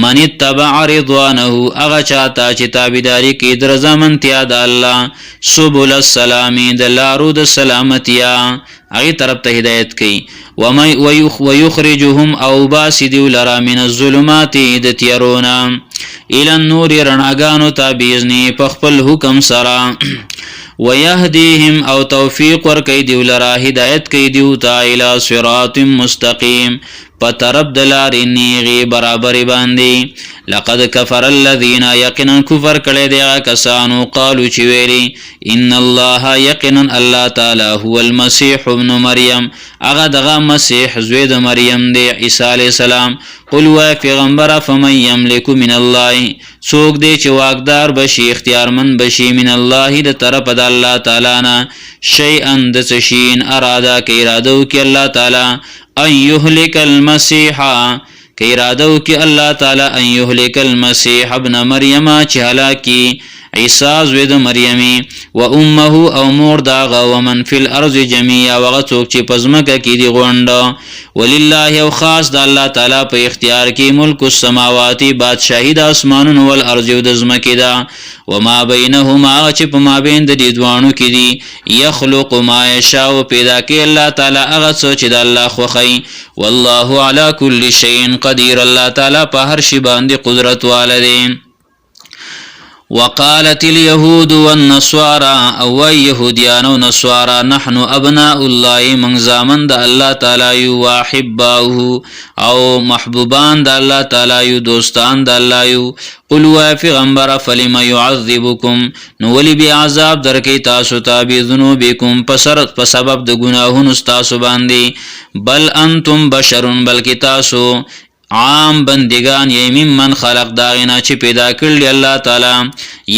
من تبع رضوانه اغه چاته چې تابعداري کوي در زمانتیا د الله سبل السلام د لارو د سلامتیا اغه طرف ته هدایت کوي ويخرجهم او باسدوا لرا من الظلمات د تيرونا الى النور رناگانو تا بیزنی پخپل حکم سرا ويهديهم او توفیق ور کوي دیو لرا هدایت کوي دیو تا الى صراط مستقیم پترب دلار نیغي برابر باندې لقد كفر الذين يقينا كفر کړي دي کسانو قالو چې ویلي ان الله يقينا الله تعالی هو المسيح ابن مريم هغه دغه مسیح زوی د مریم دی عیسی علی السلام قل و پیغمبر فمن يملك من الله څوک دی چې واقدار بشي اختیارمن بشي من الله د طرف د الله تعالی نه شیئا د شین اراده کې اراده وکي الله تعالی ان يهلك المسيح کی ارادو کی الله تعالی ان يهلك المسيح ابن مریم چې هلاکی عیسی زوی د مریمی و امه او مور داغه ومن فی الارض جميعا وغڅوک چې پزمکه کې دی غونډه ولله او خاص د الله تعالی په اختیار کې ملک السماوات بادشاہی د اسمانونو ول ارض او د زمکه دا وما بینهما چې په مابین د دې دوانو کې دی یخلق ما یشاء پیدا کې الله تعالی هغه څه چې د الله خوښي والله على كل شيء قدير الله تعالی په هر شی باندې قدرت والده وقالت اليهود والنصارى او يهوديان ونصارى نحن ابناء الله من زامن د الله تعالی واحباؤه او محبوبان د الله تعالی دوستان د الله قل و پیغمبر فلم يعذبكم نو ولي بي عذاب درکې تاسو ته به ذنوبکم په سبب د ګناهونو تاسو باندې بل انتم بشر بلکې تاسو عام بندگان یې ممن خلق داغینا چې پیدا کړل الله تعالی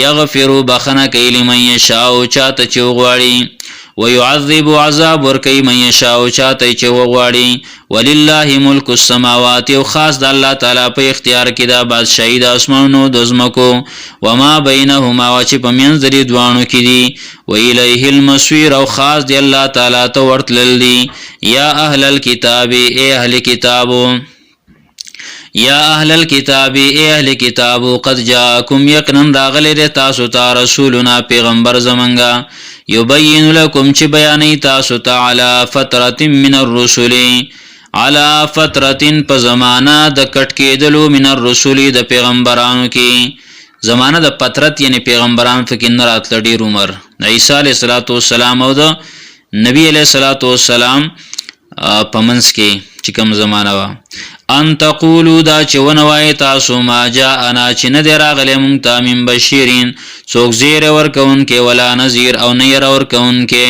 یغفر بخنه کوي لمن یشاء چاته چې وغواړي ويعذب عذاب ورکی من یشاء چاته چې وغواړي ولله ملک السماوات او خاص د الله تعالی په اختیار کې دا بادشاہي د اسمانونو د زمکو وما بینهما او چې په منځ د دوانو کې دي و الیه المصیر او خاص دی الله تعالی ته ورتلل دي یا اهل الكتاب ای اهل کتابو یا اهل الكتاب ای اهل کتابو قد جاءکم یقینا راغلی تاسو ته رسولنا پیغمبر زمنګا یبین لکم چې بیانې تاسو ته علی فترة من الرسل علی فترة په زمانہ د کټ کېدلو من الرسل د پیغمبرانو کې زمانہ د فترت یعنی پیغمبران فکر نه راتل ډیر عمر عیسی علیه السلام او د نبی علیه السلام پمنس کې چې کوم زمانہ وا ان تقولوا دا چې ونوای تاسو ما جاءنا چې نه دراغله مونږ ته من بشیرین څوک زیر ورکون کې ولا نذیر او نه ير ورکون کې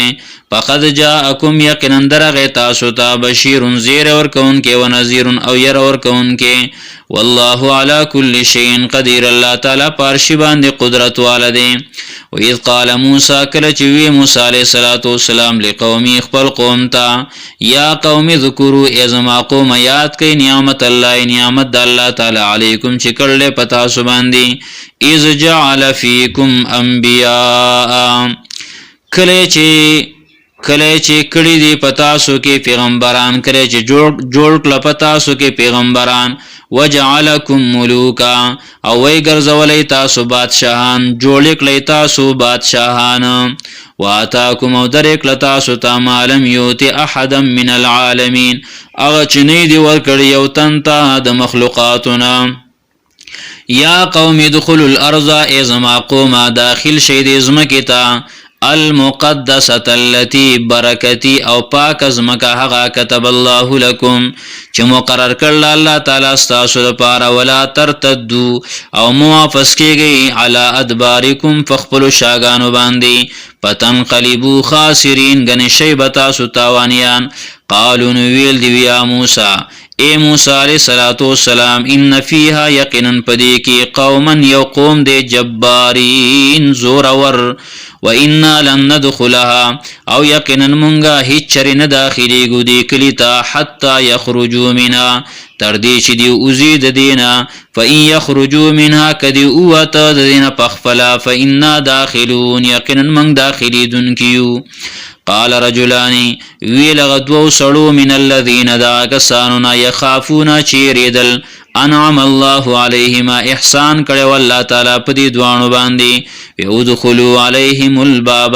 فقد جاءکم یقینا درغه تاسو ته بشیر زیر ورکون کې و نذیر او ير ورکون کې والله على كل شيء قدير الله تعالی پارشی باندې قدرت والده و اذ قال موسی کله چې وی موسی علیہ السلام لقومي خپل قوم ته یا قوم ذکروا ازما قوم یاد کئ نعمت الله نعمت الله تعالی علیکم چې کړل پتا سو باندې اذ جعل فیکم انبیاء کله چې کړي دي پتا سو کې پیغمبران کله چې جوړ کړ پتا سو کې پیغمبران وجعلکم ملوکا او وی ګرځولې تاسو بادشاہان جوړ کړی تاسو بادشاہان واتاکم او درک لتاسو ته مالم یوتی احدا من العالمین اغه چې نه دی ورکړی یو تنتا د مخلوقاتنا یا قوم ادخلوا الارض ازما قوم داخل شید ازمکتا المقدسه التي برکتی او پاک ازمکا هغه كتب الله لكم چې مقرر کړل الله تعالی تاسو لپاره ولا ترتدوا او موافس کیږي علی ادبارکم فخپل شاګانو باندې پتنقلبوا خاسرین غن شی بتا سو تاوانیان قالوا ویل دی یا موسی اے موسی علیہ السلام ان فیها یقینا پدی کی قوما یقوم دے جبارین زورور و انا لن ندخلها او یقینا منغا هیڅ چر نه داخلي ګودي کلیتا حتا یخرجوا منها تر دې چې دی اوزید دینا فإن يخرجوا منها کدی اوت دینا پخفلا فإنا داخلون یقینا من داخلي دن کیو قال رجلان ویل غدو سړو من الذين دا کساننا يخافون چیریدل انعم الله عليهما احسان کړي والله تعالی په دې دوانو باندې يدخلوا عليهم الباب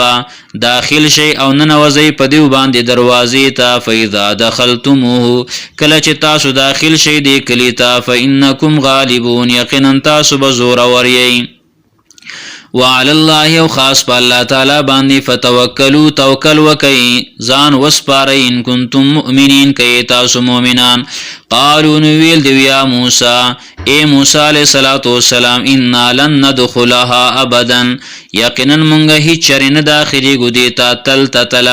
داخل شي او ننوځي په دې باندې دروازې ته فاذا دخلتموه کله چې تاسو داخل شي دې کلی ته فانکم غالبون یقینا تاسو به زور ورئ وعلى الله او خاص په الله تعالی باندې فتوکلوا توکل وکئ ځان وسپارئ ان کنتم مؤمنین کئ تاسو مؤمنان قالوا ویل دی یا موسی اے موسی علیہ السلام ان لن ندخلها ابدا یقینا مونږه هیڅ چر نه داخلي ګودي تا تل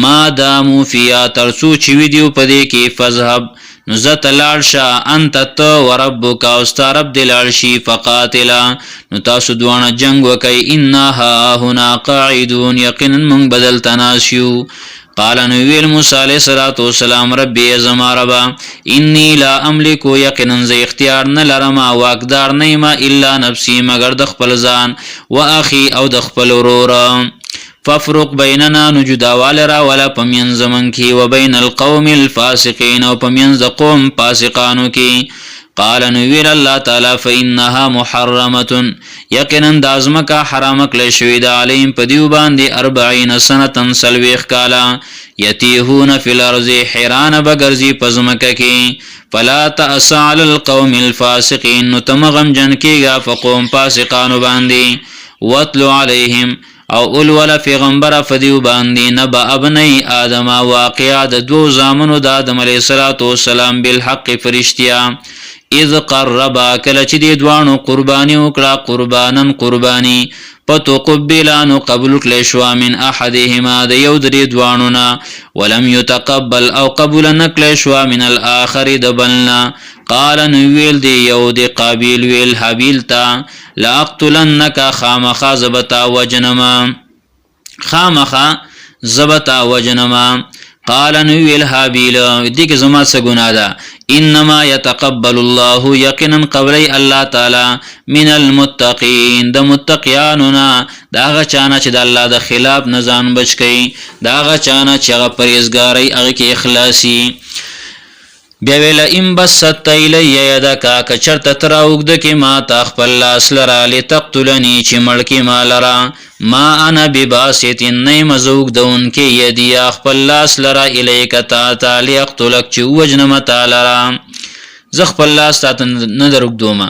ما دامو فیا ترسو چې ویډیو پدې کې فذهب نزت لارشا انت تو وربک استرب دلارشی فقاتلا نو تاسو دوانه جنگ وکي انها هنا قاعدون یقینا من بدل تناسیو قال نویل موسی علیہ السلام ربی زما ربا انی لا املک یقینا ز اختیار نه لرم واقدار نه ما الا نفسی مگر د خپل ځان واخی او د خپل ورور ففرق بیننا نجدا والرا ولا پمین زمن کی و بین القوم الفاسقین او پمین ز قوم فاسقانو کی قال نویر الله تعالی فانها محرمه یقینا دازمکا حرام کله شوی د علیم پدیو باندې 40 سنه سلویخ کالا یتیهون فی الارض حیران بغرزی پزمکه کی فلا تأس علی القوم الفاسقین تمغم جن کیگا فقوم فاسقانو باندې واتلو علیہم او اولولا پیغمبر فدیو باندې نبا ابنی آدم واقعا د دو زامنو د آدم علیہ السلام بالحق فرشتیا اذ قربا کله چې دې دوانو قرباني وکړه قربانن قرباني فتقبلانو قبول کړل شو من احدهما د یو درې دوانو نه ولم يتقبل او قبول نکړل شو من الاخر د بلنا قال نویل دی یو دی قابیل ویل حابیل تا لاقتلنک خامخا زبتا وجنما خامخا زبتا وجنما قال نویل حابیل دی که زما څه ګناه ده انما يتقبل الله یقینا قبلی الله تعالی من المتقین د متقیاننا داغه چانه چې د الله د خلاف نه ځان بچ کړي داغه چانه چې هغه پرهیزګاری هغه کې اخلاصي بیا ویل ام بسط الی یدک کچرت تر اوګد کې ما تا خپل لاس لرا لتقتلنی چې مړکی ما لرا ما انا بباسط نیم زوګ دون کې یدی خپل لاس لرا الیک تا تعالی اقتلک چې وجنم تعالی ز خپل لاس تا نه درګدوم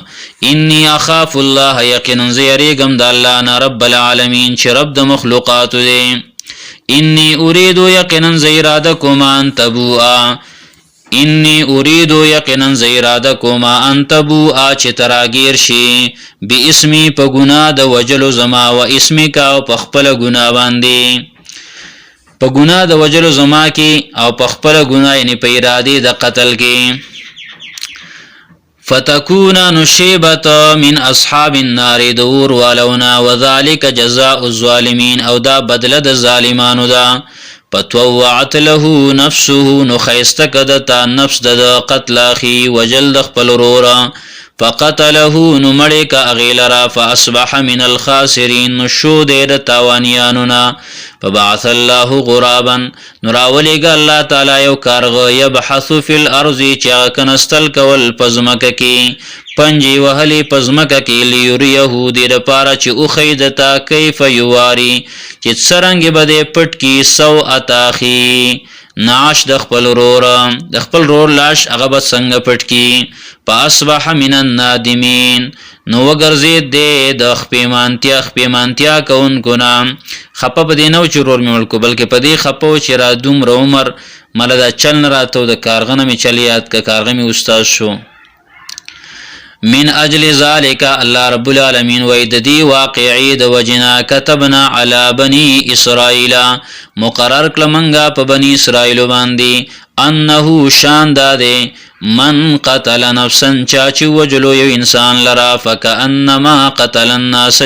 انی اخاف الله یقینا زیریګم د الله نه رب العالمین چې رب د مخلوقات دی انی اريد یقینا زیرادکم ان تبوا انی اريد یقینا زیرادکم ان تبوا چې تراگیر شي به اسمی په ګناه د وجلو زما و اسمی کا په خپل ګناه باندې په ګناه د وجلو زما کې او په خپل ګناه یعنی په اراده د قتل کې فتكون نشيبة من اصحاب النار دور ولونا وذلك جزاء الظالمين او دا بدله د ظالمانو دا پتوعت له نفسه نخیستک دتا نفس د قتل اخی وجلد خپل رورا فقتله نمړک اغیلرا فاصبح من الخاسرین نشو د تاوانیاننا فبعث الله غرابا نراولګ الله تعالی یو کارغه یبحث فی الارض چا کنستل کول پزمک کی پنجی وهلی پزمک کی لیوریه د پاره چې او خیدتا کیف یواری چې څرنګ بده پټ کی سو اتاخی ناش د خپل رور لاش هغه به څنګه پټ کی پاسبح من النادمین نو وګرځید د خپېمانتیا کوونکو نام خپه په دینو چرور ملک بلکې په دې خپو چې را دوم عمر ملدا چل نه راتو د کارغنه می چلیات ک کارغه می استاد شو من اجل ذالک الله رب العالمین وید دی واقعی د وجنا كتبنا علی بنی اسرائیل مقرر کلمنګا په بنی اسرائیل باندې انه شان داده من قتل نفسا چاچ وجلو یو انسان لرا فکانما قتل الناس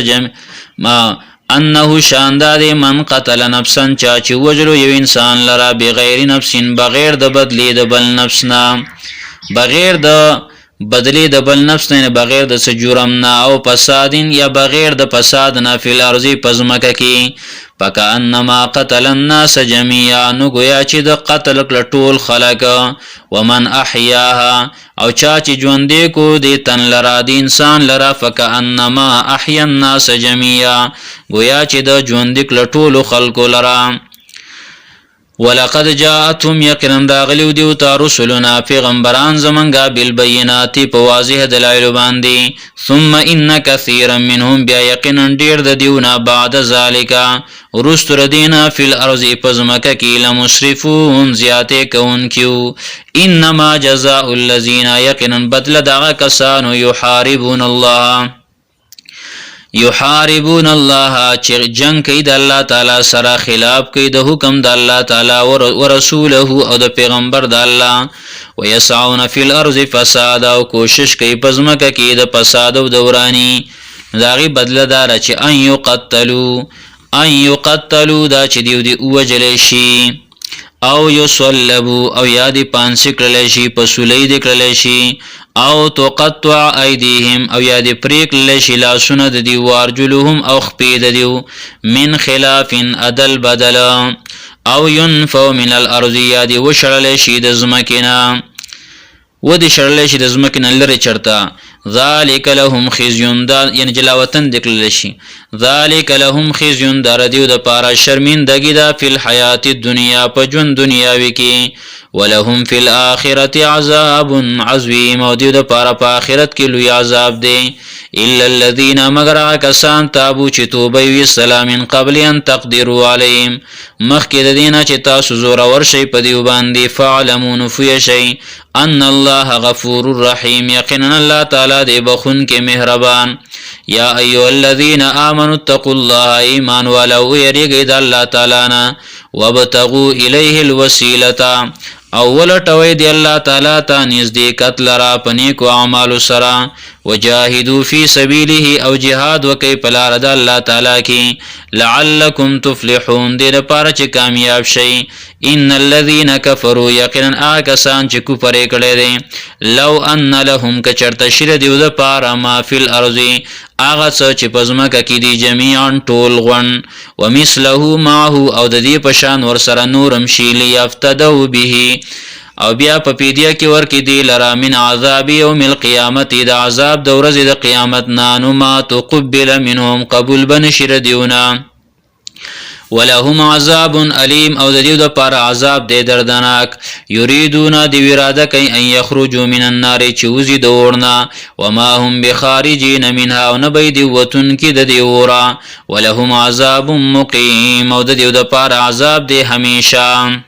ما انه شان داده من قتل نفسا چاچ وجلو یو انسان لرا بغیر نفس بغیر د بدلی د بل نفسنا بغیر د بدلی د بل نفس نه بغیر د سجورم نه او فسادین یا بغیر د فساد نه فی الارض پزمکه کی فکانما قتل الناس جميعا نو گویا چې د قتل کلټول خلق ومن احیاها او چا چې ژوندې کو د تن لرا د انسان لرا فکانما احیا الناس جميعا گویا چې د ژوندې کلټول خلق لرا ولقد جاءتهم یقینا داغلیو دیو تا رسولنا پیغمبران زمنگا بالبینات په واضح دلایل باندې ثم ان كثيرا منهم بیا یقینا ډیر د دیونا بعد ذالک ورستر دینا فی الارض پزمکه کی لمسرفون زیاته کون کیو انما جزاء الذين یقینا بدل دغه کسانو یحاربون الله چې جنگ کوي د الله تعالی سره خلاف کوي د حکم د الله تعالی او رسوله او د پیغمبر د الله ويسعون فی الارض فساد او کوشش کوي پزمکه کې د فساد او دورانی داغي بدله دار چې ان یقتلوا دا چې دی وجل شي او یصلبوا او یادی پانسی کړل شي پسولې د کړل شي او تقطع ایدیهم او یادی پریکل شي لاسونه د دی وارجلهم او خپې د دیو من خلاف عدل بدل او ينفو من الارض یادی وشړل شي د زمکینا ودی شړل شي د زمکینا لری چرتا ذالک لهم خزیون دا یعنی جلاوطن دکل شي ذالک لهم خزیون دا ردیو د پارا شرمندگی دا فی الحیات الدنیا په ژوند دنیاوی کې ولهم فی الاخرة عذاب عظیم او دیو د پاره په آخرت کې لوی عذاب دی. الا الذين مگر کسان تابو چې توبه ویستله من قبل ان تقدروا علیهم مخکې د دینه چې تاسو زورور شئ په دیو باندې فاعلموا نفوی شئ ان الله غفور رحیم یقینا الله تعالی دی بخون کې مهربان. یا ایها الذین آمنوا اتقوا الله ایمان ولو یریږئ د الله تعالی نه وابتغوا الیه الوسیلة او ولټوئ د الله تعالی ته نزدېکت لره په نیکو اعمالو سره. وجاهدوا فی سبیله او جهاد وکئ په لاره د الله تعالی کې لعلکم تفلحون دې لپاره چې کامیاب شئ. ان الذين كفروا یقینا کسان چې کفر کړي دي لو ان لهم کچرته شر دیو د پاره ما فی الارض هغه څه چې په ځمکه کې دي جمیعا ټول غون ومثله معه او د دې په شان ورسره نورم شي لیفتدوا به او بیا په پیډیا کې ورکې دی لرا من عذاب یوم القیامت د عذاب د ورځې د قیامت نه نو ما تقبل منهم قبول بنشر دیونا ولهم عذاب علیم او د دې د پاره عذاب دی دردناک. یریدون دی اراده کوي ان یخرجوا من النار چې وزي د ورنا وما هم بخارجین منها او نه بيد وتن کې د دی ورا ولهم عذاب مقیم او د دې د پاره عذاب دی همیشه.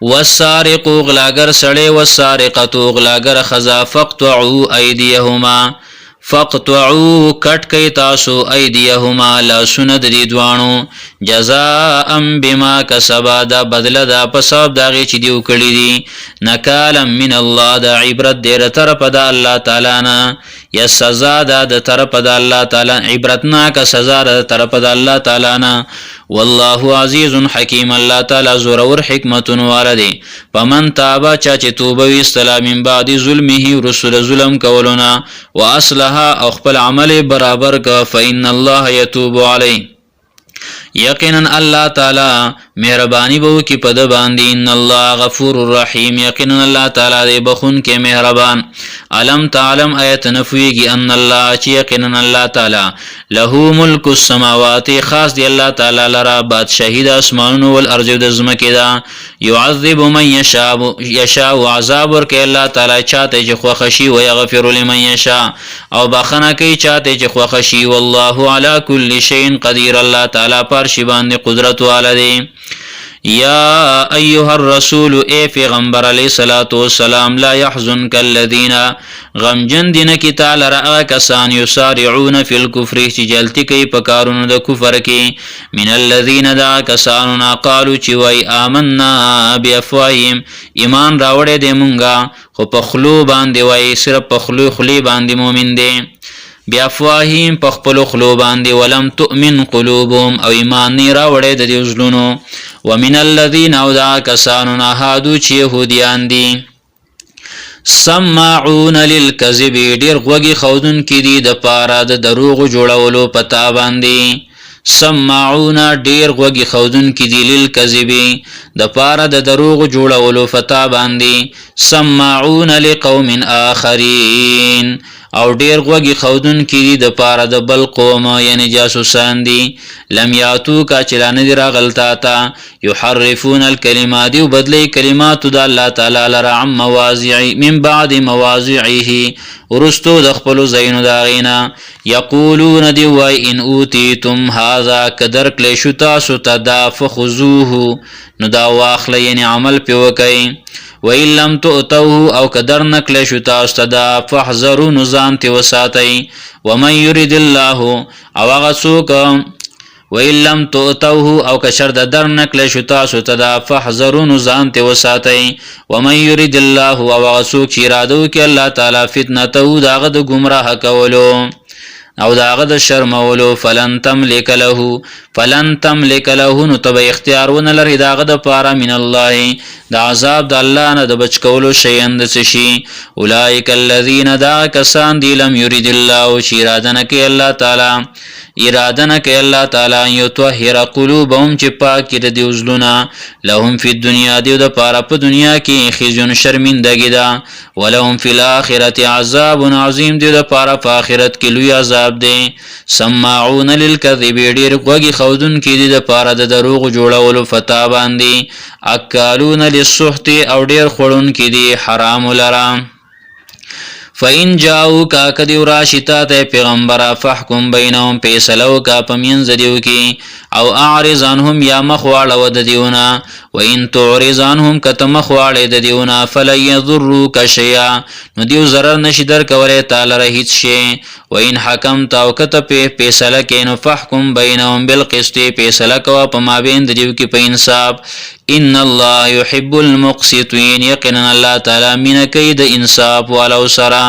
والسارق غلاگر سړی والسارقه غلاگر خذا فقطعوا ایدیهما فقطعوا کټ کئ تاسو ایدیهما لا سند دی دوانو جزاء بما کسبا دا بدله دا په سبب دا غي چې دیو کړی دي نکالا من الله دا عبرت دی طرف د الله تعالی نه یا سزا دا د طرف د الله تعالی عبرتناک سزا د طرف د الله تعالی نه. والله عزیز حکیم الله تعالی زورور حکمت والدی. فمن تابا چا چې توبه ویستله من بعد ظلمه رسول ظلم کولنا واصلح او خپل عمل برابر کا فإن الله يتوب علیه یقینا الله تعالی مهربانی بو کی پد باندې ان الله غفور الرحیم یقینا الله تعالی دی بخون کې مهربان. علم تعلم ایت نفویږي ان الله چې یقینا الله تعالی له ملک السماوات خاص دی الله تعالی لرا بادشاہی د اسمانونو والارض د زمکه دا يعذب من یشاء عذاب ورکه الله تعالی چاته چې خوښي او یغفر لمن یشاء او بخنه کوي چاته چې خوښي. والله علی کل شیء قدیر الله تعالی پر شی باندې قدرت والده. یا ایها الرسول اے پیغمبر علیہ الصلوۃ والسلام لا يحزنك الذين غمجن دین کی تعالی را کسان یسارعون فی الكفر چې جلتی کوي په کارونو د کفر کې من الذين دا کسان قالوا چې وای آمنا بافواههم ایمان راوړې دې مونږه خو په خلو باندې وای صرف په خلی باندې مؤمن دي بیافواهیم په خپل خلو باندې ولم تؤمن قلوبهم او ایمان نه راوړې د دې ځلونو. ومن الذين او دا کسانو نه هادو چې يهوديان دي سماعون للكذب ډیر غوږی خودن کې دي د پاره د دروغ جوړولو پتا باندې. سماعون ډیر غوږی خودن کې دي للكذب د پاره د دروغ جوړولو فتا باندې. سماعون لقوم آخرین او ډیر غوږی خودن کړي د پاره د بل قوم یعنی جاسوسان دي. لم یاتو کا چلانه دی راغلتا تا یحرفون الکلمات وبدلی کلمات د الله تعالی لرا عن مواضع من بعد مواضعه ورستو د خپل زین داغینا. یقولون دی وای ان اوتیتم هذا قدر کله شو تاسو تدا فخذوه نو دا واخله یعنی عمل په وکای. وَإِن لَّمْ تُؤْتَوْهُ او قدر نکله شو تاسو ته فاحذروا نظام تی وساتئ. ومن يريد الله او هغه څوک وَإِن لَّمْ تُؤْتَوْهُ او کشر د در نکله شو تاسو ته فاحذروا نظام تی وساتئ. ومن يريد الله او هغه څوک چې اراده وکړي الله تعالی فتنته داغه د گمراه کولو او داغه د شرمولو فلن تملک له نو تب اختیار ون لري داغه د پاره من الله د عذاب د الله نه د بچ کولو شي اند شي. اولئک الذین دا کسان دی لم یرید الله شیرادن کی الله تعالی اراده نه کوي الله تعالی یطهر قلوبهم چې پاک کړي د وزلونه لهم فی الدنیا دیو د پاره په دنیا کې خزیون شرمندګی ده ولهم فی الاخرة عذاب عظیم دیو د پاره په آخرت کې لوی عذاب دی سماعون للکذب ډیر غوږی خودون کې دي د پاره د دروغ جوړولو فتا باندې اکالون للسحت او ډیر خورون کې دي حرام لرا فإن جاءوك کدیو راشتا ته پیغمبر فحکم بینهم فیصلو کا پمینځ دیو کی او اعرض عنهم یا مخواړه ود دیونا وان تعرض عنهم کتمخواړه د دیونا فلن يضروك شيئا نو دیو zarar نشي در کوله تعالی رهیت شي وان حکم تا او کته په فیصله کینو فحکم بینهم بالقسط فیصله کوا په مابین دیو کی په انصاف ان الله يحب المقسطين یقینا الله تعالی من کید انصاف ولو سرا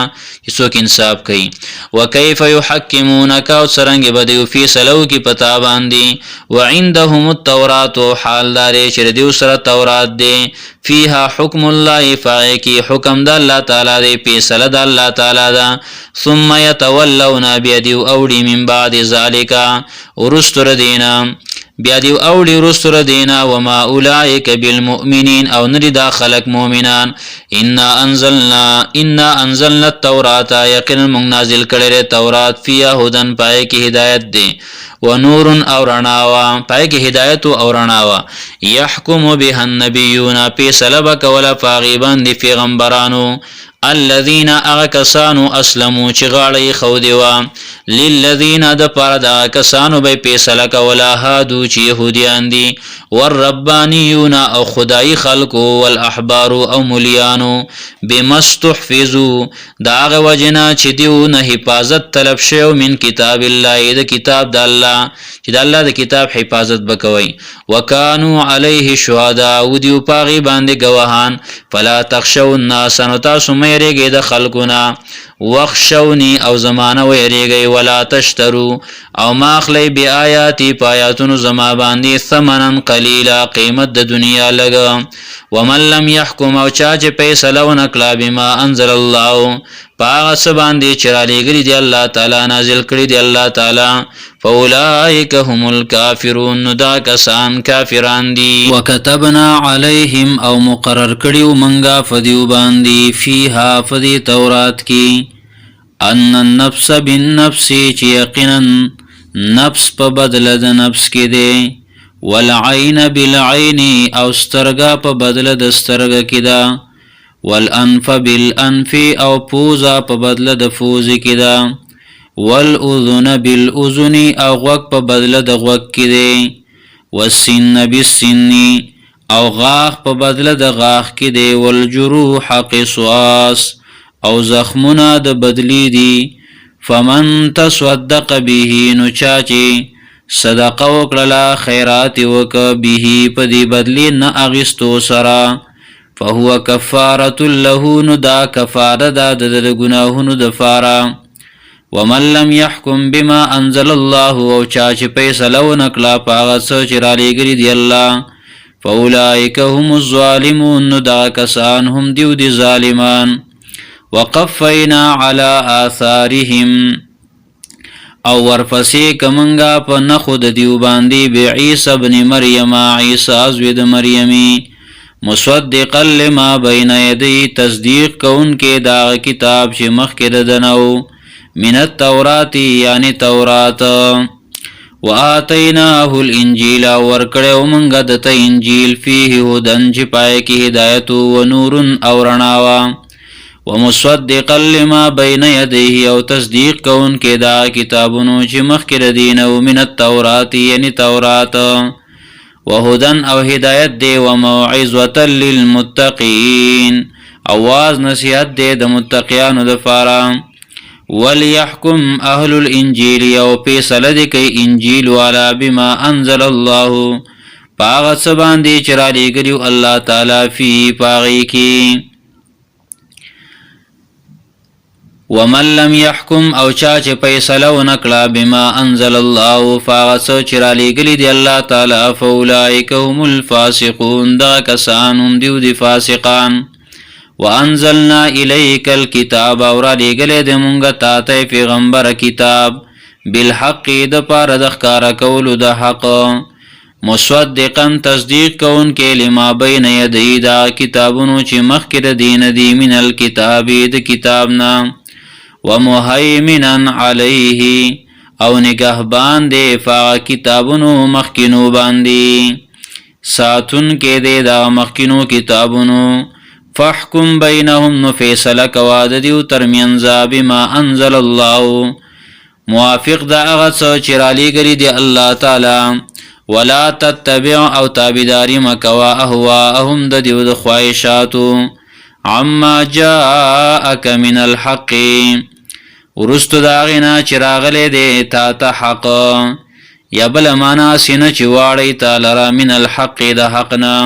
یسوک انصاف کوي وکيف يحكمونك او سرنګ بدیو فیصلو کی پتا باندې وعندهم التوراۃ حال دار چې دیو سره تورات دی فيها حكم الله فايكي حكم د الله تعالی دی فیصله د الله تعالی دا ثم يتولون بيديو اوړي من بعد ذلك ورستر دینا بیا دیو اولی رسول دینا وما اولئک بالمؤمنین او نری دا خلق مؤمنان انا انزلنا التورات یقینا من نازل کړي تورات فیها هدن پای کی هدایت دی و نور او رڼاوا پای کی هدایت او رڼاوا يحكم بها النبیون پی سلبک ولا فغیبان دی پیغمبرانو الذين اغكسانو اسلموا چې غاړي خو دیوا للذين د پاره دا کسانو به پیسلک ولا هادو چې يهوديان دي والربانيون او خدای خلقو والاحبار او مليانو بمستحفظوا دا وجنا چې دیو نه حفاظت طلب شو من کتاب الله د کتاب د الله چې د الله د کتاب حفاظت وکوي وکانو عليه شهدا او دیو پاغي باندې گواهان فلا تخشوا الناس نتاسو مېریږي د خلقنا وخشونی او زمانه ویریږي ولا تشترو او ماخلی بی آیاتی پایاتونو زما باندې ثمنن قلیلا قیمت د دنیا لګا ومن لم يحكم او چا چې فیصله ونکلا بما انزل الله پاغه سباندې چرالېګری دی الله تعالی نازل کړی دی الله تعالی فاولئک هم الکافرون دا کسان کافران دي وكتبنا عليهم او مقرر کړیو منګه فدیو باندې فیها فدی تورات کی ان النفس بالنفس چې یقینا نفس په بدله د نفس کې دی والعين بالعين او سترګه په بدله د سترګه کې ده والانف بالانف او پوزا په بدله د فوز کې ده والاذن بالاذن او غوږ په بدله د غوږ کې دی والسن بالسن او غاښ په بدله د غاښ کې دی والجروح قصاص او زخمونه د بدلی دی فمن تصدق به نو چاچی صدقه وکړه خیرات وک به په دی بدلی نه اغستو سرا فهو کفاره له نو دا کفاره د ګناهونو د فاره ومن لم يحكم بما انزل الله او چاچ فیصله ونکلا پاغه څه چې را لېګری دی الله فاولئک هم الظالمون دا کسان هم دیو دی ظالمان وقفینا على آثارهم او ورفسی کمنگا پا نخود دیو باندی بی عیسی ابن مریم عیسی ازوی د مریمی مصدقا لما بین یدی تصدیق کون کے دا کتاب چی مخکر دنو من التورات یعنی تورات وآتیناه الانجیل ورکڑیو منگا دتا انجیل فیه هدن چی پائے کی ہدایتو ونور او رناوا ومصدقا لما بین یدیه او تصدیق کون کے دا کتابونو چی مخکر دینو من التورات یعنی تورات وهدن او هدایت دی وموعظه للمتقین اواز نصیحت دی د متقیانو د فارا وليحكم اهل الانجیل او فیصله دی کوي انجیل والا بما انزل الله پاغه سباندی چرا لګریو الله تعالی فی پاغی کی ومن لم يحكم او چا چې فیصله ونکړه بما انزل الله فاغس چرا لګلی دی الله تعالی فاولئک هم الفاسقون دا کسان هم دی فاسقان وانزلنا الیک الكتاب اور لګلی دی مونږه ته پیغمبر کتاب بالحق د پاره د ښکارا کولو د حق مصدقا تصدیق کون کې لما بین یدی دا کتابونو چې مخکې د دین دی من الکتاب د کتابنا ومهیمنا علیه او نگهبان دی فا کتابونو مخکینو باندې ساتون کې دی دا مخکینو کتابونو فحکم بینهم نو فیصله کوا د دیو ترمنځ بما انزل الله موافق دا هغه څه چې را لېږلي دی الله تعالی ولا تتبع او تابعداري مکوا اهواءهم د دیو د خواهشاتو عما جاءك من الحق ورستو داغینا چې راغلی دی تا ته حق یا بل معنا سینه چې واړی تعالی را من الحق د حقنا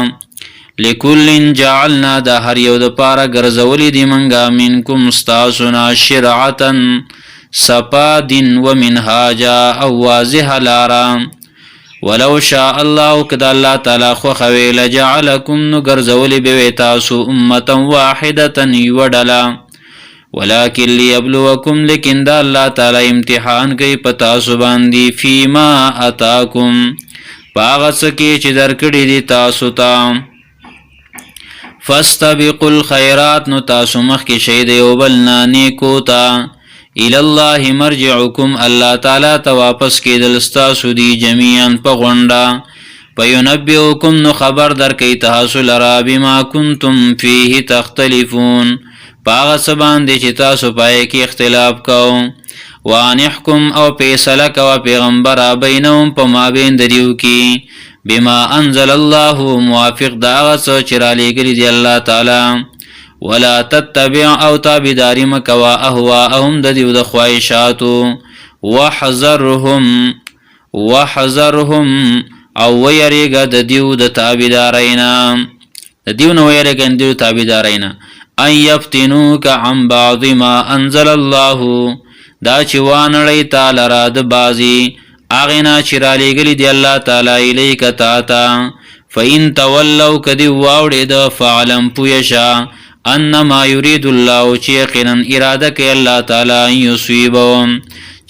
لکل جعلنا دا هر یو د پاره ګرځولې دی منګه منکم استاسنا شرعتا صفا دین و منهاجا او واضح لارا ولو شاء الله کد الله تعالی خو خوی لجعلکم نو ګرځولې به تاسو امه واحده یودلا ولكن ليبلوكم لكن دا الله تعالی امتحان کوي پتا سو باندې فيما اتاکم پاغس کې چې درکړي دي تاسو ته فاستبقوا الخيرات نو تاسو مخ کې شهید یو بلنا نیکو تا الى الله مرجعكم الله تعالی ته واپس کېدل تاسو دي جميعا په غونډه پينبئكم نو خبر درکې تاسو لرا بما كنتم فيه تختلفون پاغه سبان دي چې تاسو پای کې اختلاف کوو وانحکم او فیصله کوه پیغمبر بینهم په مابین دریو کې بما انزل الله موافق دا هغه څه چې را لېږلي دی الله تعالی ولا تتبع او تابعداري مکوه اهواءهم د دیو د خواهشاتو وحذرهم او ویریږه د دیو د تابعدارینا د دیو نه ویریږه د دیو تابعدارینا ان یفتنوک عن بعض ما انزل الله دا چې وانړی تعالی را د بازی اغینا چې را لېږلي دی الله تعالی الیک تا تا فإن تولوا کدی واوړې د فعلم پویشا انما یرید الله چې یقینا اراده کوي الله تعالی یصيبهم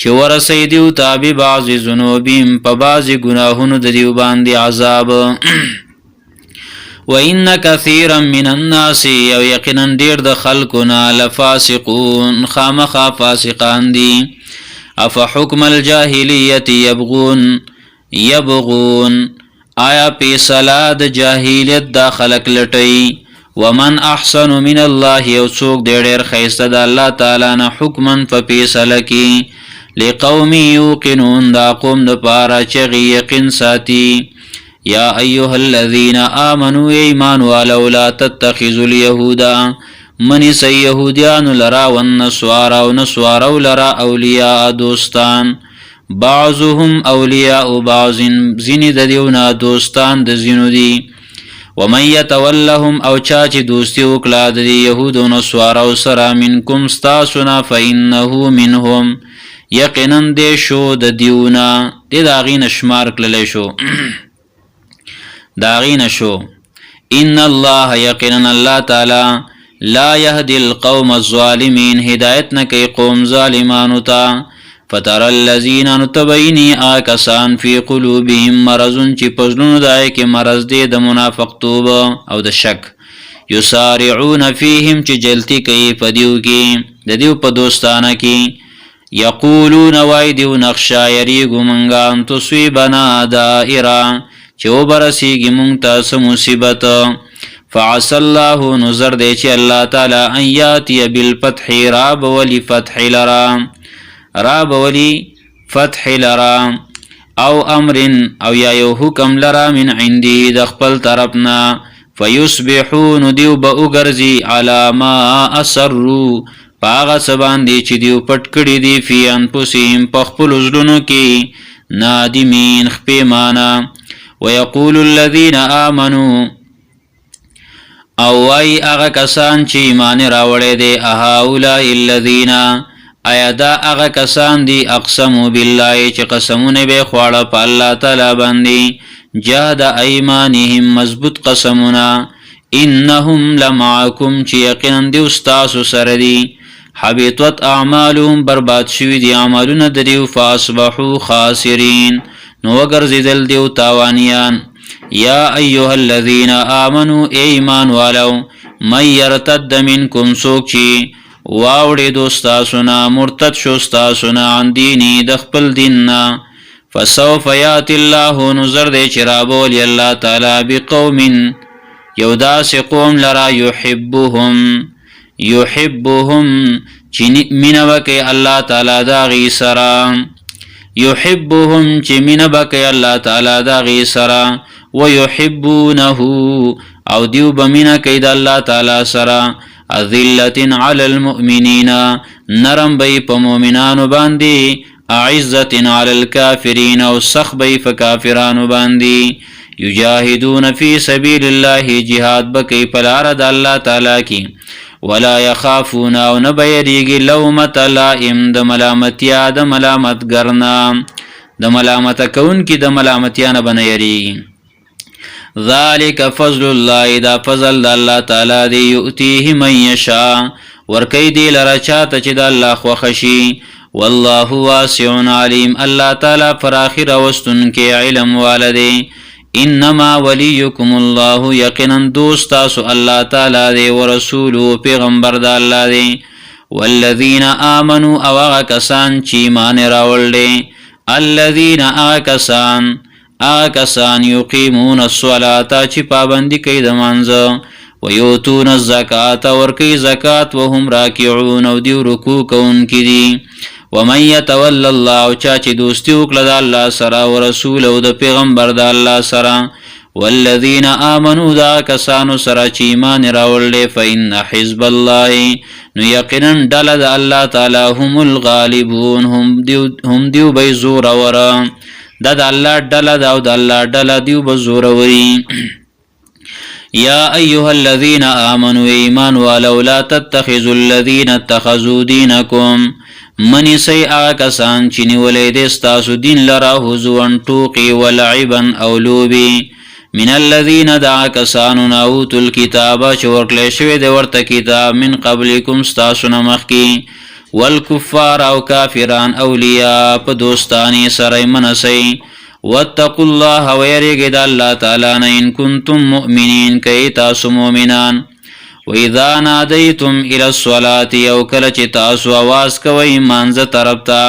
چې ورسې دیو تابع بعض ذنوبهم په بعض ګناهونو د دیو باندې عذاب وَإِنَّ كَثِيرًا مِنَ النَّاسِ او یقینا ډیر د خلقنا لفاسقون خامخا فاسقان دي افحکم الجاهلیت یبغون آیا فیصله د جاهلیت دا خلق لټي ومن احسن من الله یو څوک ډیر ښایسته د الله تعالی نه حکما په فیصله کې لقوم یوقنون دا قوم د پاره چې یقین ساتي یا ایها الذین آمنوا ایمان ولو لا تتخذوا اليهود من سیهودیان لرا والنصارى ونصارى لرا اولیاء دوستان بعضهم اولیاء بعض زین د دیونا دوستان د زینو دی ومن يتولهم او چا چې دوستی وکړه د یهود او نصارى سره منکم استاسنا فانه منهم یقینا د شو د دیونا د داغین شمار کړل شو داغین شو ان الله یقینا الله تعالی لا يهدي القوم الظالمين هدایت نه کوي قوم ظالمانو ته فترى الذين نتبيني آکسان فی قلوبهم مرض چې پزلونو دای کې مرض دی د منافقتوب او د شک یسارعون فیهم چې جلتی کوي په دیو کې د دیو په دوستانه کې یقولون وای دیو نخشا یریګو منګا ان تصيبنا دائره چې وبرسیږي مونږ ته مصیبت فعسى الله نظر دی چې الله تعالی ان یاتی بالفتح راب ولی فتح لرا او امر او یا یو حکم لرا من عندي د خپل طرفنا فیصبحون دیو به وګرځي علی ما اسروا پاغه سبان دی چې دیو پټ کړي دی فی انفسهم په خپل ځلونو کې نادمین خپېمانه ويقول الذين آمنوا او وای هغه کسان چې ایمان راوړی دي اهؤلاء الذين ایا دا هغه کسان دي اقسموا بالله چې قسمونه به خواړه په الله تعالی باندې جهاد ايمانهم مضبوط قسمونه انهم لمعكم چې یقینا دي استاسو سره دي حبطت اعمالهم برباد شوی دی عملونه دریو فاصبحوا خاسرین نو وګرځیدل دیو تاوانیان یا ایها الذین آمنوا ایمان والو من یرتد منکم سوک چی واوڑی دوستاسونا مرتد شوستاسونا عن دینی دخپل دیننا فسوف یات اللہ نظر دے چرابولی اللہ تعالی بقوم یوداس قوم لرا یحبهم چی منبکی اللہ تعالی داغی سرا یحبهم چی منبکی اللہ تعالی داغی سرا ویحبونه او دیو بمینه کید الله تعالی سرا اذلت علی المؤمنین نرم بی په مؤمنانو باندې اعزت علی الکافرین او سخ بی په کافرانو باندې یجاهدون فی سبیل الله جهاد بکی په لار د الله تعالی کی ولا یخافون او نبیریږي لومت لائم د ملامتیا د ملامت ګرنا د ملامت کون کی د ملامتیا نه بنیریږي ذالک فضل الله دا فضل الله تعالی دی یؤتیه من یشاء ورکی دی لرا چاته چې د الله خوښي والله واسع علیم الله تعالی فراخر واستن کې علم والده انما ولیکم الله یقینا دوست تاسو الله تعالی دی ورسول پیغمبر د الله دی والذین آمنوا او کسان چې ایمان راوړل الذین کسان آکسان یقیمون الصلاة چی پابندی کئی دمانزا ویوتون الزکاة ورکی زکاة وهم راکعون او دیو رکو کون کی دی ومن یتول اللہ چاچی دوستی اکل دا اللہ سرا ورسول او دا پیغمبر دا اللہ سرا والذین آمنوا دا کسانو سرا چی ایمان راول لے فإن حزب اللہ نو یقنا ڈل دا اللہ تعالی هم الغالبون هم دیو بی زور ورا دا دا اللہ ڈلا دا دا اللہ ڈلا دیو بزور وری یا ایها الذین آمنوا ایمان ولو لا تتخذوا الذین اتخذوا دینکم منی سی آکسان چنی ولید استاسو دین لرا حضوان ٹوقی ولعبا اولوبی من الذین دا کسانو ناوتو الكتابا چورکلی شوید ورط کتاب من قبلکم استاسو نمخکی والکفار او کافران اولیاء پا دوستانی سرائی منسی واتقوا اللہ ویرگد اللہ تعالیٰ ان کنتم مؤمنین کئی تاسو مومنان وَإِذَا نَادَيْتُمْ إِلَى الصَّلَاةِ او کلچ تاسو آواز کوئی مانز طرفتا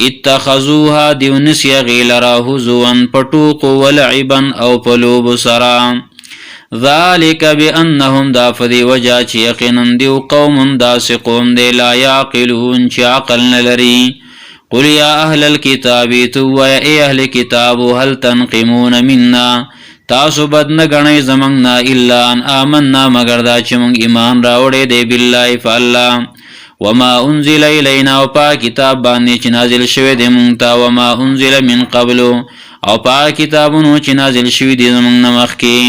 اتخذوها دیونس یغیلرا حضوان پٹوق ولعبا او پلوب سرام ذالک بانہم دا فدی وجہ چی یقینن دیو قوم داس قوم دے لا یعقلون چی عقل نلری قل یا اہل الكتاب تو اے اہل کتاب هل تنقمون منا تاسو بد نگنی زمانگنا الا ان آمنا مگر دا چی منگ ایمان راوڑے دے باللہ فاللہ وما انزل الینا و پا کتاب بانی چی نازل شوی دے منگتا وما انزل من قبلو او پا کتابونو چی نازل شوی دے زمانگنا مخکی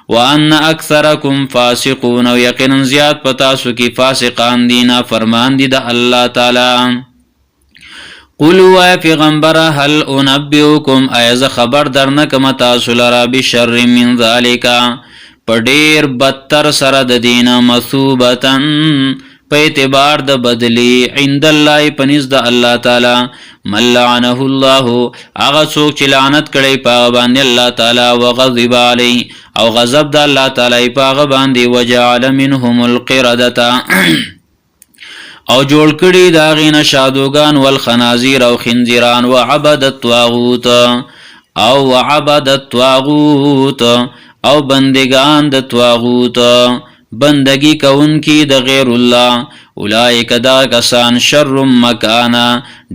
وان اکثرکم فاسقون و یقینا زیاد پتاسو کی فاسقان دینا فرمان دی دا اللہ تعالی قلوا اے پیغمبر هل انبئکم ایز خبر درنکم تاسو لرا بشر من ذالکا پدیر بدتر سرد دینا مثوبتا پا اعتبار دا بدلی عند اللہ پنیز دا اللہ تعالی من لعنه اللہ آغا سوک چی لعنت کڑی پاغ باندی اللہ تعالی وغضب علی او غضب دا اللہ تعالی پاغ باندی وجعل منهم القردتا او جوړ کړي دا غین شادوغان والخنازیر او خنزیران وعبد الطاغوت او بندگان د طاغوت بندگی کون کی د غیر الله اولائک دا کسان شر مکانا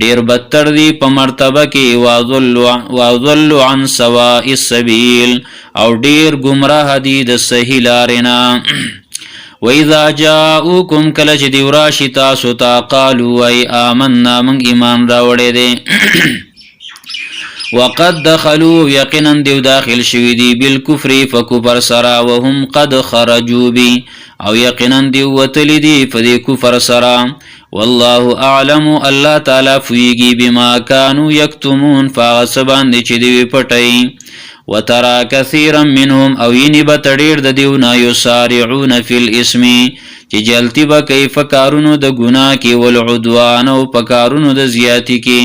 ډیر بدتر دی په مرتبه کې واضل عن سواء السبیل او ډیر گمراه دی د صحیح لارنا وَإِذَا جَاءُوكُمْ کلچ دیوراشی تاسو تا قالوا ای آمنا منگ ایمان راوڑے دے وقد دخلوا یقنا دیو داخل شویدی بالکفر فکفر سرا وهم قد خرجوا بی او یقنا دیو وطلی دی فدی کفر سرا والله اعلم الله تعالی فویږي بما كانوا یکتمون فغصبان دي چې دی پټي وترى كثيرا منهم او ينبت ډیر د دیونه یسارعون فی الاسم چې جلتی به کیف کارونو د ګناه کې والعدوان او پکارونو د زیاتی کې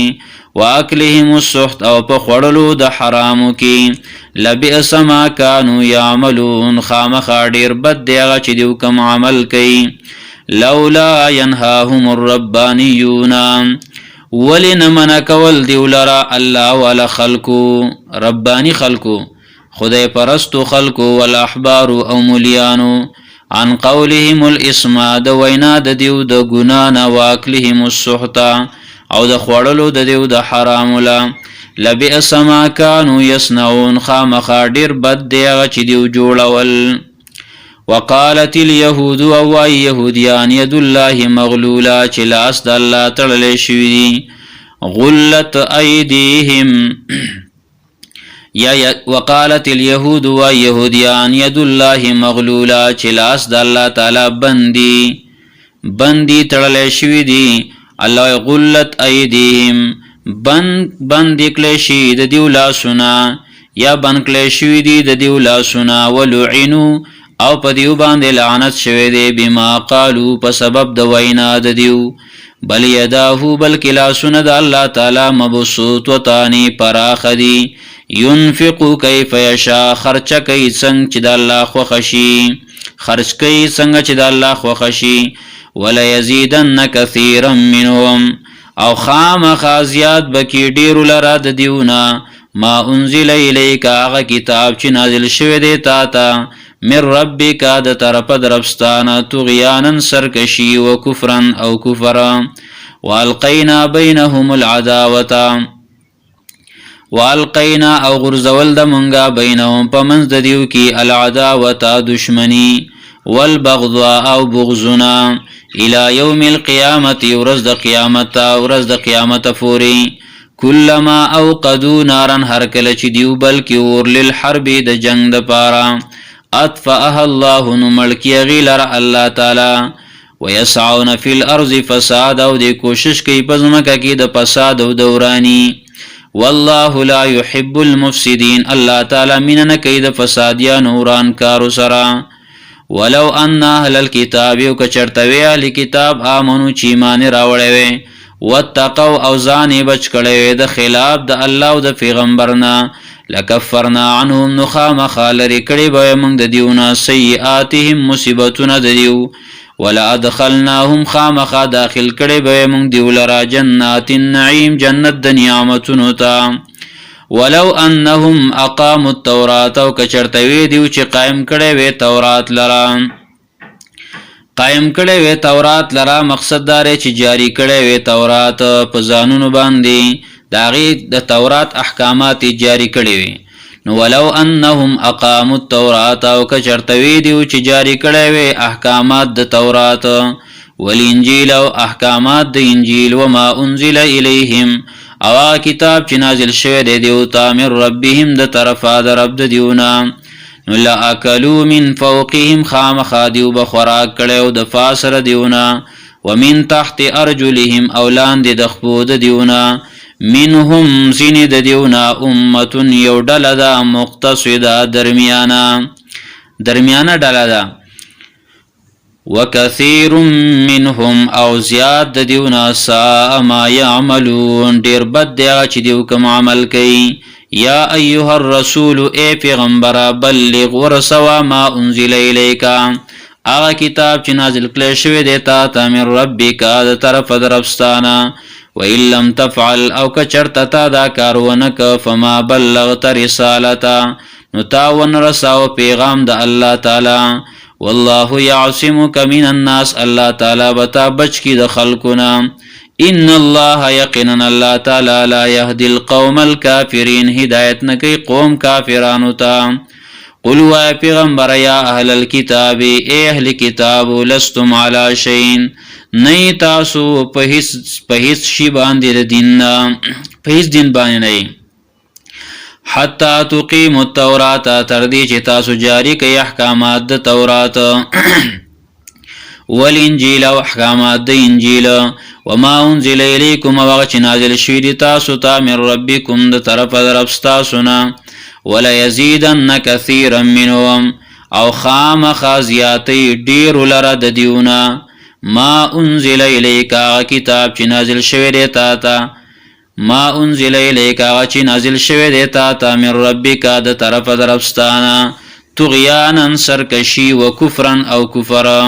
واکلهم السحت او په خړلو د حرامو کې لبئس ما كانوا يعملون خامخا ډیر بد دی هغه چې دیو کوم عمل کوي لولا ينهاهم الربانيون ولن من کول دیولرا الله ولا خلقو ربانی خلقو خدای پرستو خلقو والاحبار او مليانو عن قولهم الاسم د وینا د دیو د ګنا نه واکلهم السحت او د خوړلو د دیو د حرام لا لبئس ما كانوا يصنعون خامخا ډیر بد دی هغه چې دیو جوړول وقالت اليهود او يهوديان يد الله مغلوله چې لاس د الله تړلې شوی غلت ايديهم وقالت اليهود و يهوديان يد الله مغلوله چې لاس د الله تعالی بندي تړلې شوی دي الله غلت ايديهم بند کله شي د دیو لاسونه یا بند کله شوی دي د دیو لاسونه ولعنوا او په دیو باندې لعنت شوی دی بما قالو په سبب د وینا د دیو بل یداهو بلکې لاسونه د الله تعالی مبسوط وتانی پراخ دی ينفقو کیف یشا خرچ کوي څنګه چې د الله خوښ شي خرچ کوي څنګه چې د الله خوښ شي ولا یزيدن کثیرا منهم او خامخا زیات بکی ډیر لرا د دیونه ما انزل الیک هغه کتاب چې نازل شوی دی تا ته من ربک د طرف دربستانه طغیانا سرکشی و کفرا او کفرا والقینا بینهم العداوه والقینا او غرزول د منګه بینهم پمنځ د دیو کی العداوه دشمنی والبغضاء او بغضنا الى يوم القيامه ورځ د قیامت ورځ د قیامت فوري کلما اوقدوا نارا هر کله چې دیو بلکی ور للحرب د جنگ د پاره اطفأها الله نملکی غیلر الله تعالی ويسعون فی الارض فساد او دی کوشش کوي پزمکه کې د فساد او دورانی والله لا يحب المفسدين الله تعالی مینه کوي د فسادیا نوران کارو سرا ولو ان اهل الكتاب او کچرتوی اهل کتاب امنو چې ایمان راوړې وي واتقوا او ځان بچ کړي د خلاف د الله او د پیغمبرنا لکفرنا عنهم نخام خالری کړي به موږ د دیونه سیئاتهم مصیبتونه د دیو ولا ادخلناهم خامخا داخل کړي به موږ دیولرا جنات النعیم جنت د نعمتونو ته ولو انهم اقاموا التوراة او کچرتوی دیو چې قائم کړي وي تورات لرا قائم کړي وي تورات لرا مقصد دار چې جاری کړي وي تورات په ځانونو باندې داغي د تورات احکامات جاری کړي وي نو ولو انهم اقاموا التوراة او کچرتوی دیو چې جاری کړي وي احکامات د تورات والانجیل او احکامات د انجیل وما انزل الیهم او کتاب چې نازل شوی دی دیو ته من ربهم د طرفا د رب د دیونا نو لا اکلوا من فوقهم خامخا دیو بخوراک کړي د فاسر دیونا ومن تحت ارجلهم اولان د خپو د دیونا منهم زین د دیونا امتون یو ډله ده مقتصده درمیانه ډله ده وکثیر منهم او زیاد د دیونا ساء ما یعملون ډیر بد دی چې دیو کوم عمل کوي یا ایها الرسول ای پیغمبر بلغ ورسوا ما انزل الیک هغه کتاب چې نازل کړی شوی دی تا ته من ربک د طرف دربستانه وإن لم تفعل او کچرت تا دا کارونک فما بلغت رسالتا نتاون رساو پیغام د الله تعالی والله يعصمك من الناس الله تعالی بتا بچ کی د خلقنا ان الله یقینا الله تعالی لا يهدي القوم الكافرين هدایت نکي قوم کافرانو ته قل و پیغمبر یا اهل الكتاب ای اهل کتاب لستم على شيء نئی تاسو په هیڅ شی باندې دین په هیڅ دین باندې نه حتا تقیموا التوراة تر دې چې تاسو جاری کړئ احکامات د تورات والانجیل او احکامات د انجیل وما انزل الیکم وغچ نازل شوی دی تاسو ته من ربکم د طرف در ابستاسونا ولا یزیدن کثیرا منهم او خامخ زیاتی ډیر لره د دیونا ما انزل الیک کتاب چې نازل شوی دی تا ته ما انزل الیک چې نازل شوی دی تا ته من ربک د طرف در ابستانا طغیانا سرکشی و کفرا او کفرا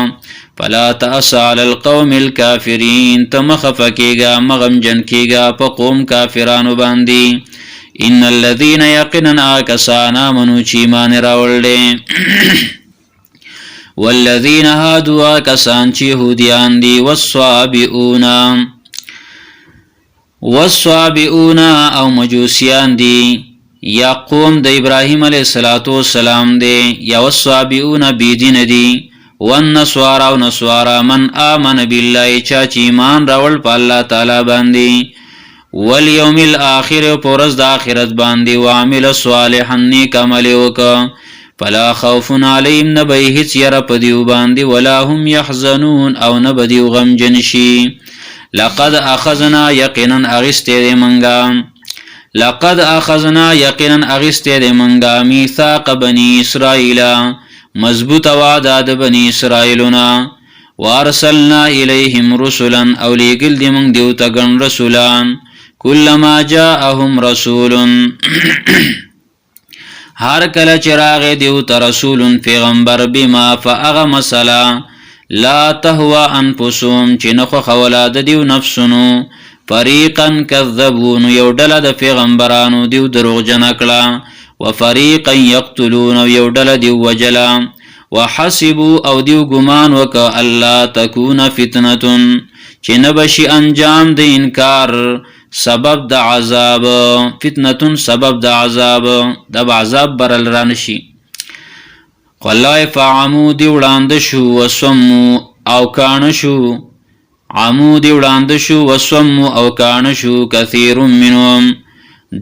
فلا تأس على القوم الكافرين تمخفکیگا مغمجن کیگا پا قوم کافرانو باندی ان الذين يقنن آکسانا منو چیمان راولده والذين هادوا آکسان چی یهودیان دی والصابئون او مجوسیان دی یا قوم د ابراهیم علیہ السلام دی یا والصابئون بیدین دی والنصارى او نصارى من آمن بالله چا ایمان راول په الله تعالی باندې والیوم الاخر پرز د اخرت باندې وعمل صالحا نیک عمل وکړه فلا خوف علیهم نبی هیڅ یره په دیو باندې ولا هم یحزنون او نه بدیو غم جنشي لقد اخذنا یقینا اغسته منغا میثاق بنی اسرائیل مضبوط وعده د بنی اسرائیلنا وارسلنا الیهم رسلا او لیگل دی من دیو تا گن رسولان کلما جاءهم رسول هر کله چراغ دیو تا رسول پیغمبر بما فاغ مسلا لا تهوى انفسهم چې نخو خولاد دیو نفسونو فریقا کذبون یو ډله د پیغمبرانو دیو دروغ جنکړه وفریقا یقتلون یو ډله دیو وجلا وحسبوا او دیو ګمان وک الله تکون فتنه چې نبشي انجام د انکار سبب د عذاب فتنه سبب د عذاب د عذاب برل رانشي والله فعمود وړاند شو وسمو او کان شو عمود وړاند شو وسمو او کان شو کثیر منهم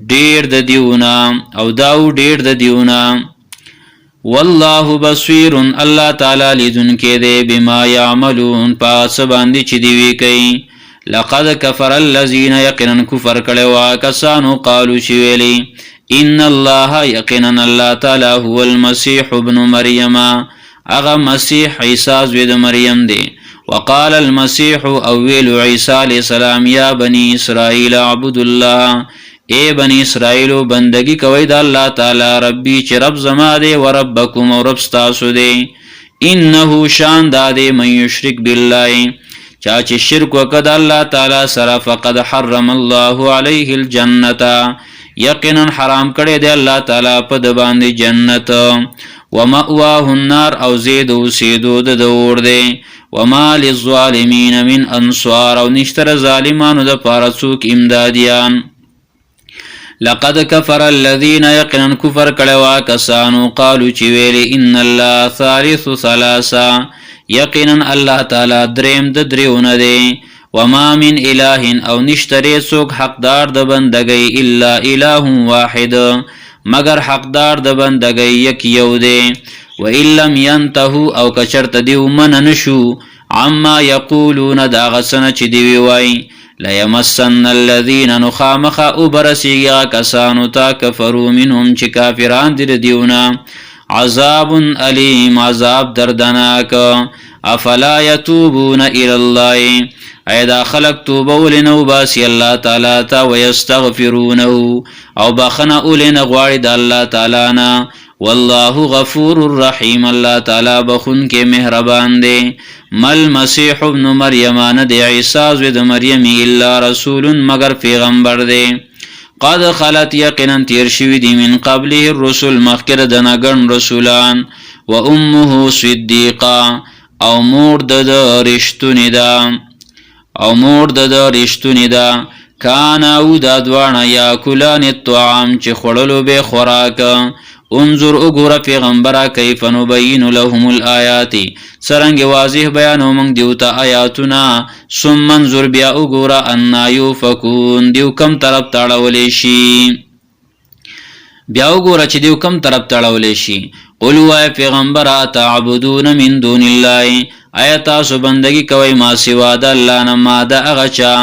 ډیر د دیونا او داو ډیر د دیونا والله بصیر الله تعالی لیدون کې دی بما یعملون پس باندې چې دی وی کوي لقد كفر الذين يقينا كفر کړه کسانو قالو چې ویلي ان الله یقینا الله تعالی هو المسيح ابن مریم اغه مسیح عیسی زوی د مریم دی وقال المسيح او ویل عیسی علیہ السلام یا بنی اسرائیل اعبدوا الله اے بنی اسرائیل بندگی کوي د الله تعالی ربي چې رب زما دی و ربکم او رب تاسو دی انه شان د من یشرک بالله چا چې شرک وکړ د الله تعالی سره فقد حرم الله علیه الجنه یقینا حرام کړی دی الله تعالی په د باندې جنت ومأواه النار او زید اوسیدو د اور دی وما للظالمین من انصار او نشتر ظالمانو د پاره څوک امدادیان لقد كفر الذين يقينا كفر کړه کسانو قالو چې ویلي ان الله ثالث ثلاثه یقینا الله تعالی دریم د دریونه دی وما من اله او نشتری څوک حقدار د بندګۍ الا اله واحد مگر حقدار د بندګۍ یک یو دی و ان لم ينتهوا او کچرت دیو من نشو عما یقولون دا غسن چې دی وای لا يمسن الذين نخامخ ابرسيا كسانو تا كفروا منهم چې کافران دي دیونا عذاب الیم عذاب دردناک افلا يتوبون الى الله ايدا خلق توبوا لنو باسی الله تعالی تا ويستغفرونه او بخنه اولن غواړي د الله تعالی نه والله غفور الرحیم الله تعالی بخون کې مهربان دی مل مسیح ابن مریم نه دی عیسی زوی د مریم الا رسول مگر پیغمبر دی قد خلت یقینا تیر شوی دی من قبله الرسل مخکره د نګن رسولان و امه صدیقه او مور د رښتونی ده کان او د دوانه یا کلان الطعام چې خړلو به خوراک انظر اگورا پیغمبرا کیف نبین لهم الآیات سرنگ واضح بیانو منگ دیوتا آیاتنا ثم منظر بیا اگورا انا یوفکون دیو کم طرف تاڑولیشی بیا وګوره چې دیو کم طرف تړولې شي. قل وای پیغمبره تعبدون من دون الله، آیا تاسو بندگی کوئ ما سوا د الله نه ما د هغه چا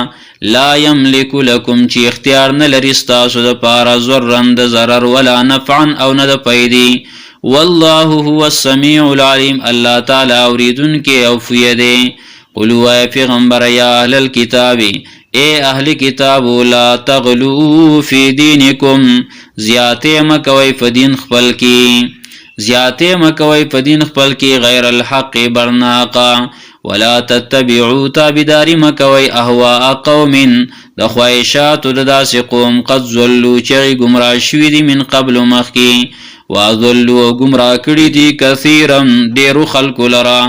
لا یملک لکم چې اختیار نه لري ستاسو دپاره ضرا د ضرر ولا نفعا او نه د پیدې. والله هو السمیع العلیم، الله تعالی اوریدونکی او پوهه دی. قل وای پیغمبره یا اهل الکتاب، اے اهل کتابو لا تغلو فی دینکم، زیاته مکوئ په دین خپل کې، زیاته مکوئ په دین خپل کې غیر الحق برناقا، ولا تتبعوا تابداری مکوئ اهواء قوم د خواهشاتو د داسې قوم قد ضلوا چې ګمراه شوي دي من قبل مخکې، واضلوا ګمراه کړي دي کثیرا ډېرو خلکو لره،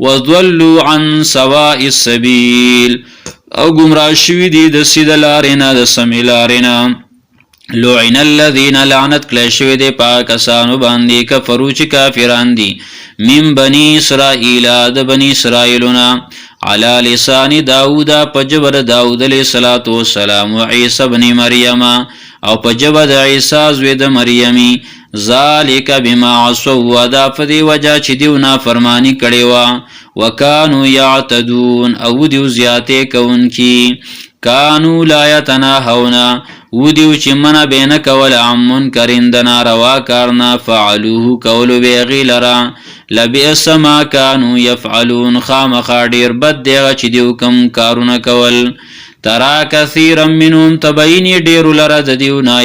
وضلوا عن سواء السبیل او ګمراه شوي دي د سیده لارې نه د سمې لارې نه. لعن الذین لعنت کړی شوي دی په کسانو باندې کفرو چې کافران دي من بني اسرائیل د بني اسرائیلونه علی لسان داود په جبر داود علیه الصلاة والسلام و عیسی بن مریم او په جبر د عیسی زوی د مریمی. ذالک بما عصوا دا په دې وجه چې دیو نافرمانی کړې وه، وکانو یعتدون او دیو زیاتې کوونکي، کانو لا یتناهون و دیو چې منع به نه کول عن منکرین د ناروا کار نه، فعلوه کولو به هغې لره، لبئس ما کانو یفعلون خامخا ډېر بد دی هغه چې دیو کوم کارونه کول. ترا کثیرا منهم تبیني ډېرو لره د دیو نه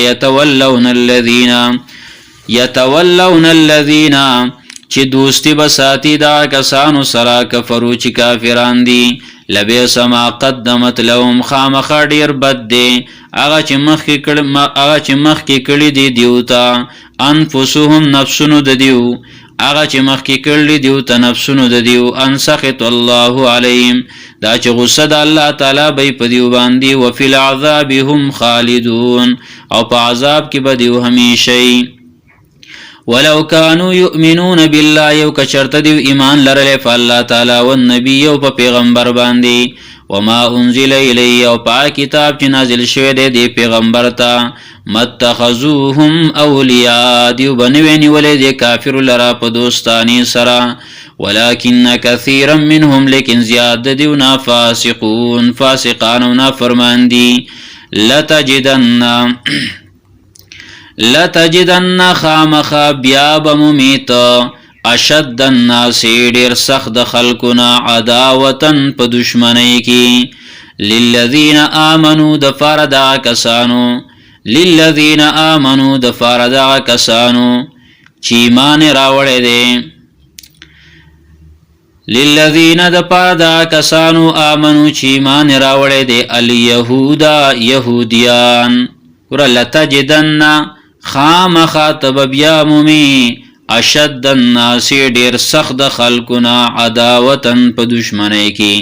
یتولون الذین چې دوستی بساتی دا کسانو سره کفرو چې کافران دي، لبئس ما قدمت لهم خامخا ډېر بد دی هغه چې مخکې کړي دي دیو ته انفسهم نفسونو د دیو، هغه چې مخکې کړي دیو ته نفسونو د دیو. ان سخط الله علیهم دا چې غصه د الله تعالی به په دیو باندې، وفي العذاب هم خالدون او په عذاب کې به دیو همیشئ. ولو كانوا يؤمنون بالله یو کچرت دیو ایمان لرلی په الله تعالی و النبی او په پیغمبر باندې، وما انزل الی او په کتاب چې نازل شوی دی دی پیغمبر ته، متخذوهم اولیاء دیو بنوی نیولی دی کافر لرا په دوستانی سره، ولكن كثيرا منهم لیکن زیاد دیو نا فاسقون فاسقان و نافرمان دی. لتجدن خامخا بیا بممیت اشد الناس ډیر سخت د خلقنا عداوتن په دشمنی کی، للذین آمنو د فردا کسانو، للذین آمنو د فردا کسانو چې ایمان راوړی دی، للذین د فردا کسانو آمنو چې ایمان راوړی دی، الیهودا یهودیان. ګوره لتجدن خامخا تب بیا مومی اشد الناس ډیر سخت د خلقنا عداوتن په دشمنی کی،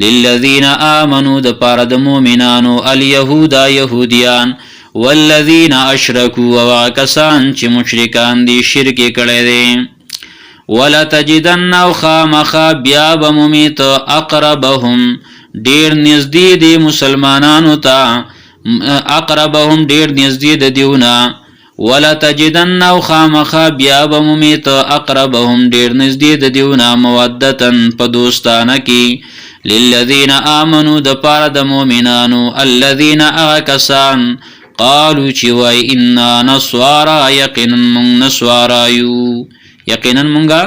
للذین آمنو د پاره د مؤمنانو، الیهودا یهودیان، والذین اشرکوا او کسان چې مشرکان دي شرک کړی دی. ولتجدن او خامخا بیا بمومی ته اقربهم ډیر نزدې دی مسلمانانو ته، اقربهم ډیر نزدې د دیونه، ولتجدن او خامخا بیا بمومی ته اقربهم ډیر نزدې د دیونه، مودتن په دوستانه کی، للذین آمنو د پاره د مؤمنانو، الذین هغه کسان قالو چې وای انا نصارا یقینا مونږ نسوارایو، یقینا مونږه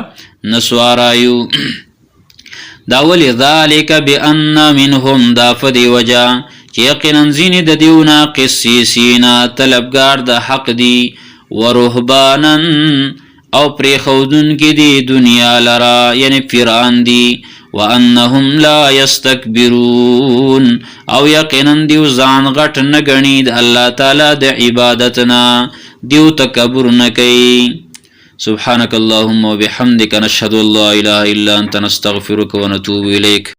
نسوارایو. دا ولی ذالک بان منهم دا فدی وجه چې یقینا ځینې د دیونه قسیسینا طلبګار د حق دی، ورهبانا او پریښودونکي دي دنیا لرا یعنی پیران دي، وانهم لا یستکبرون او یقینا دیو ځان غټ نه ګڼي د الله تعالی د عبادتنا، دیو تکبر نه کوي. سبحانك اللهم وبحمدك نشهد ان لا اله الا انت نستغفرك ونتوب اليك.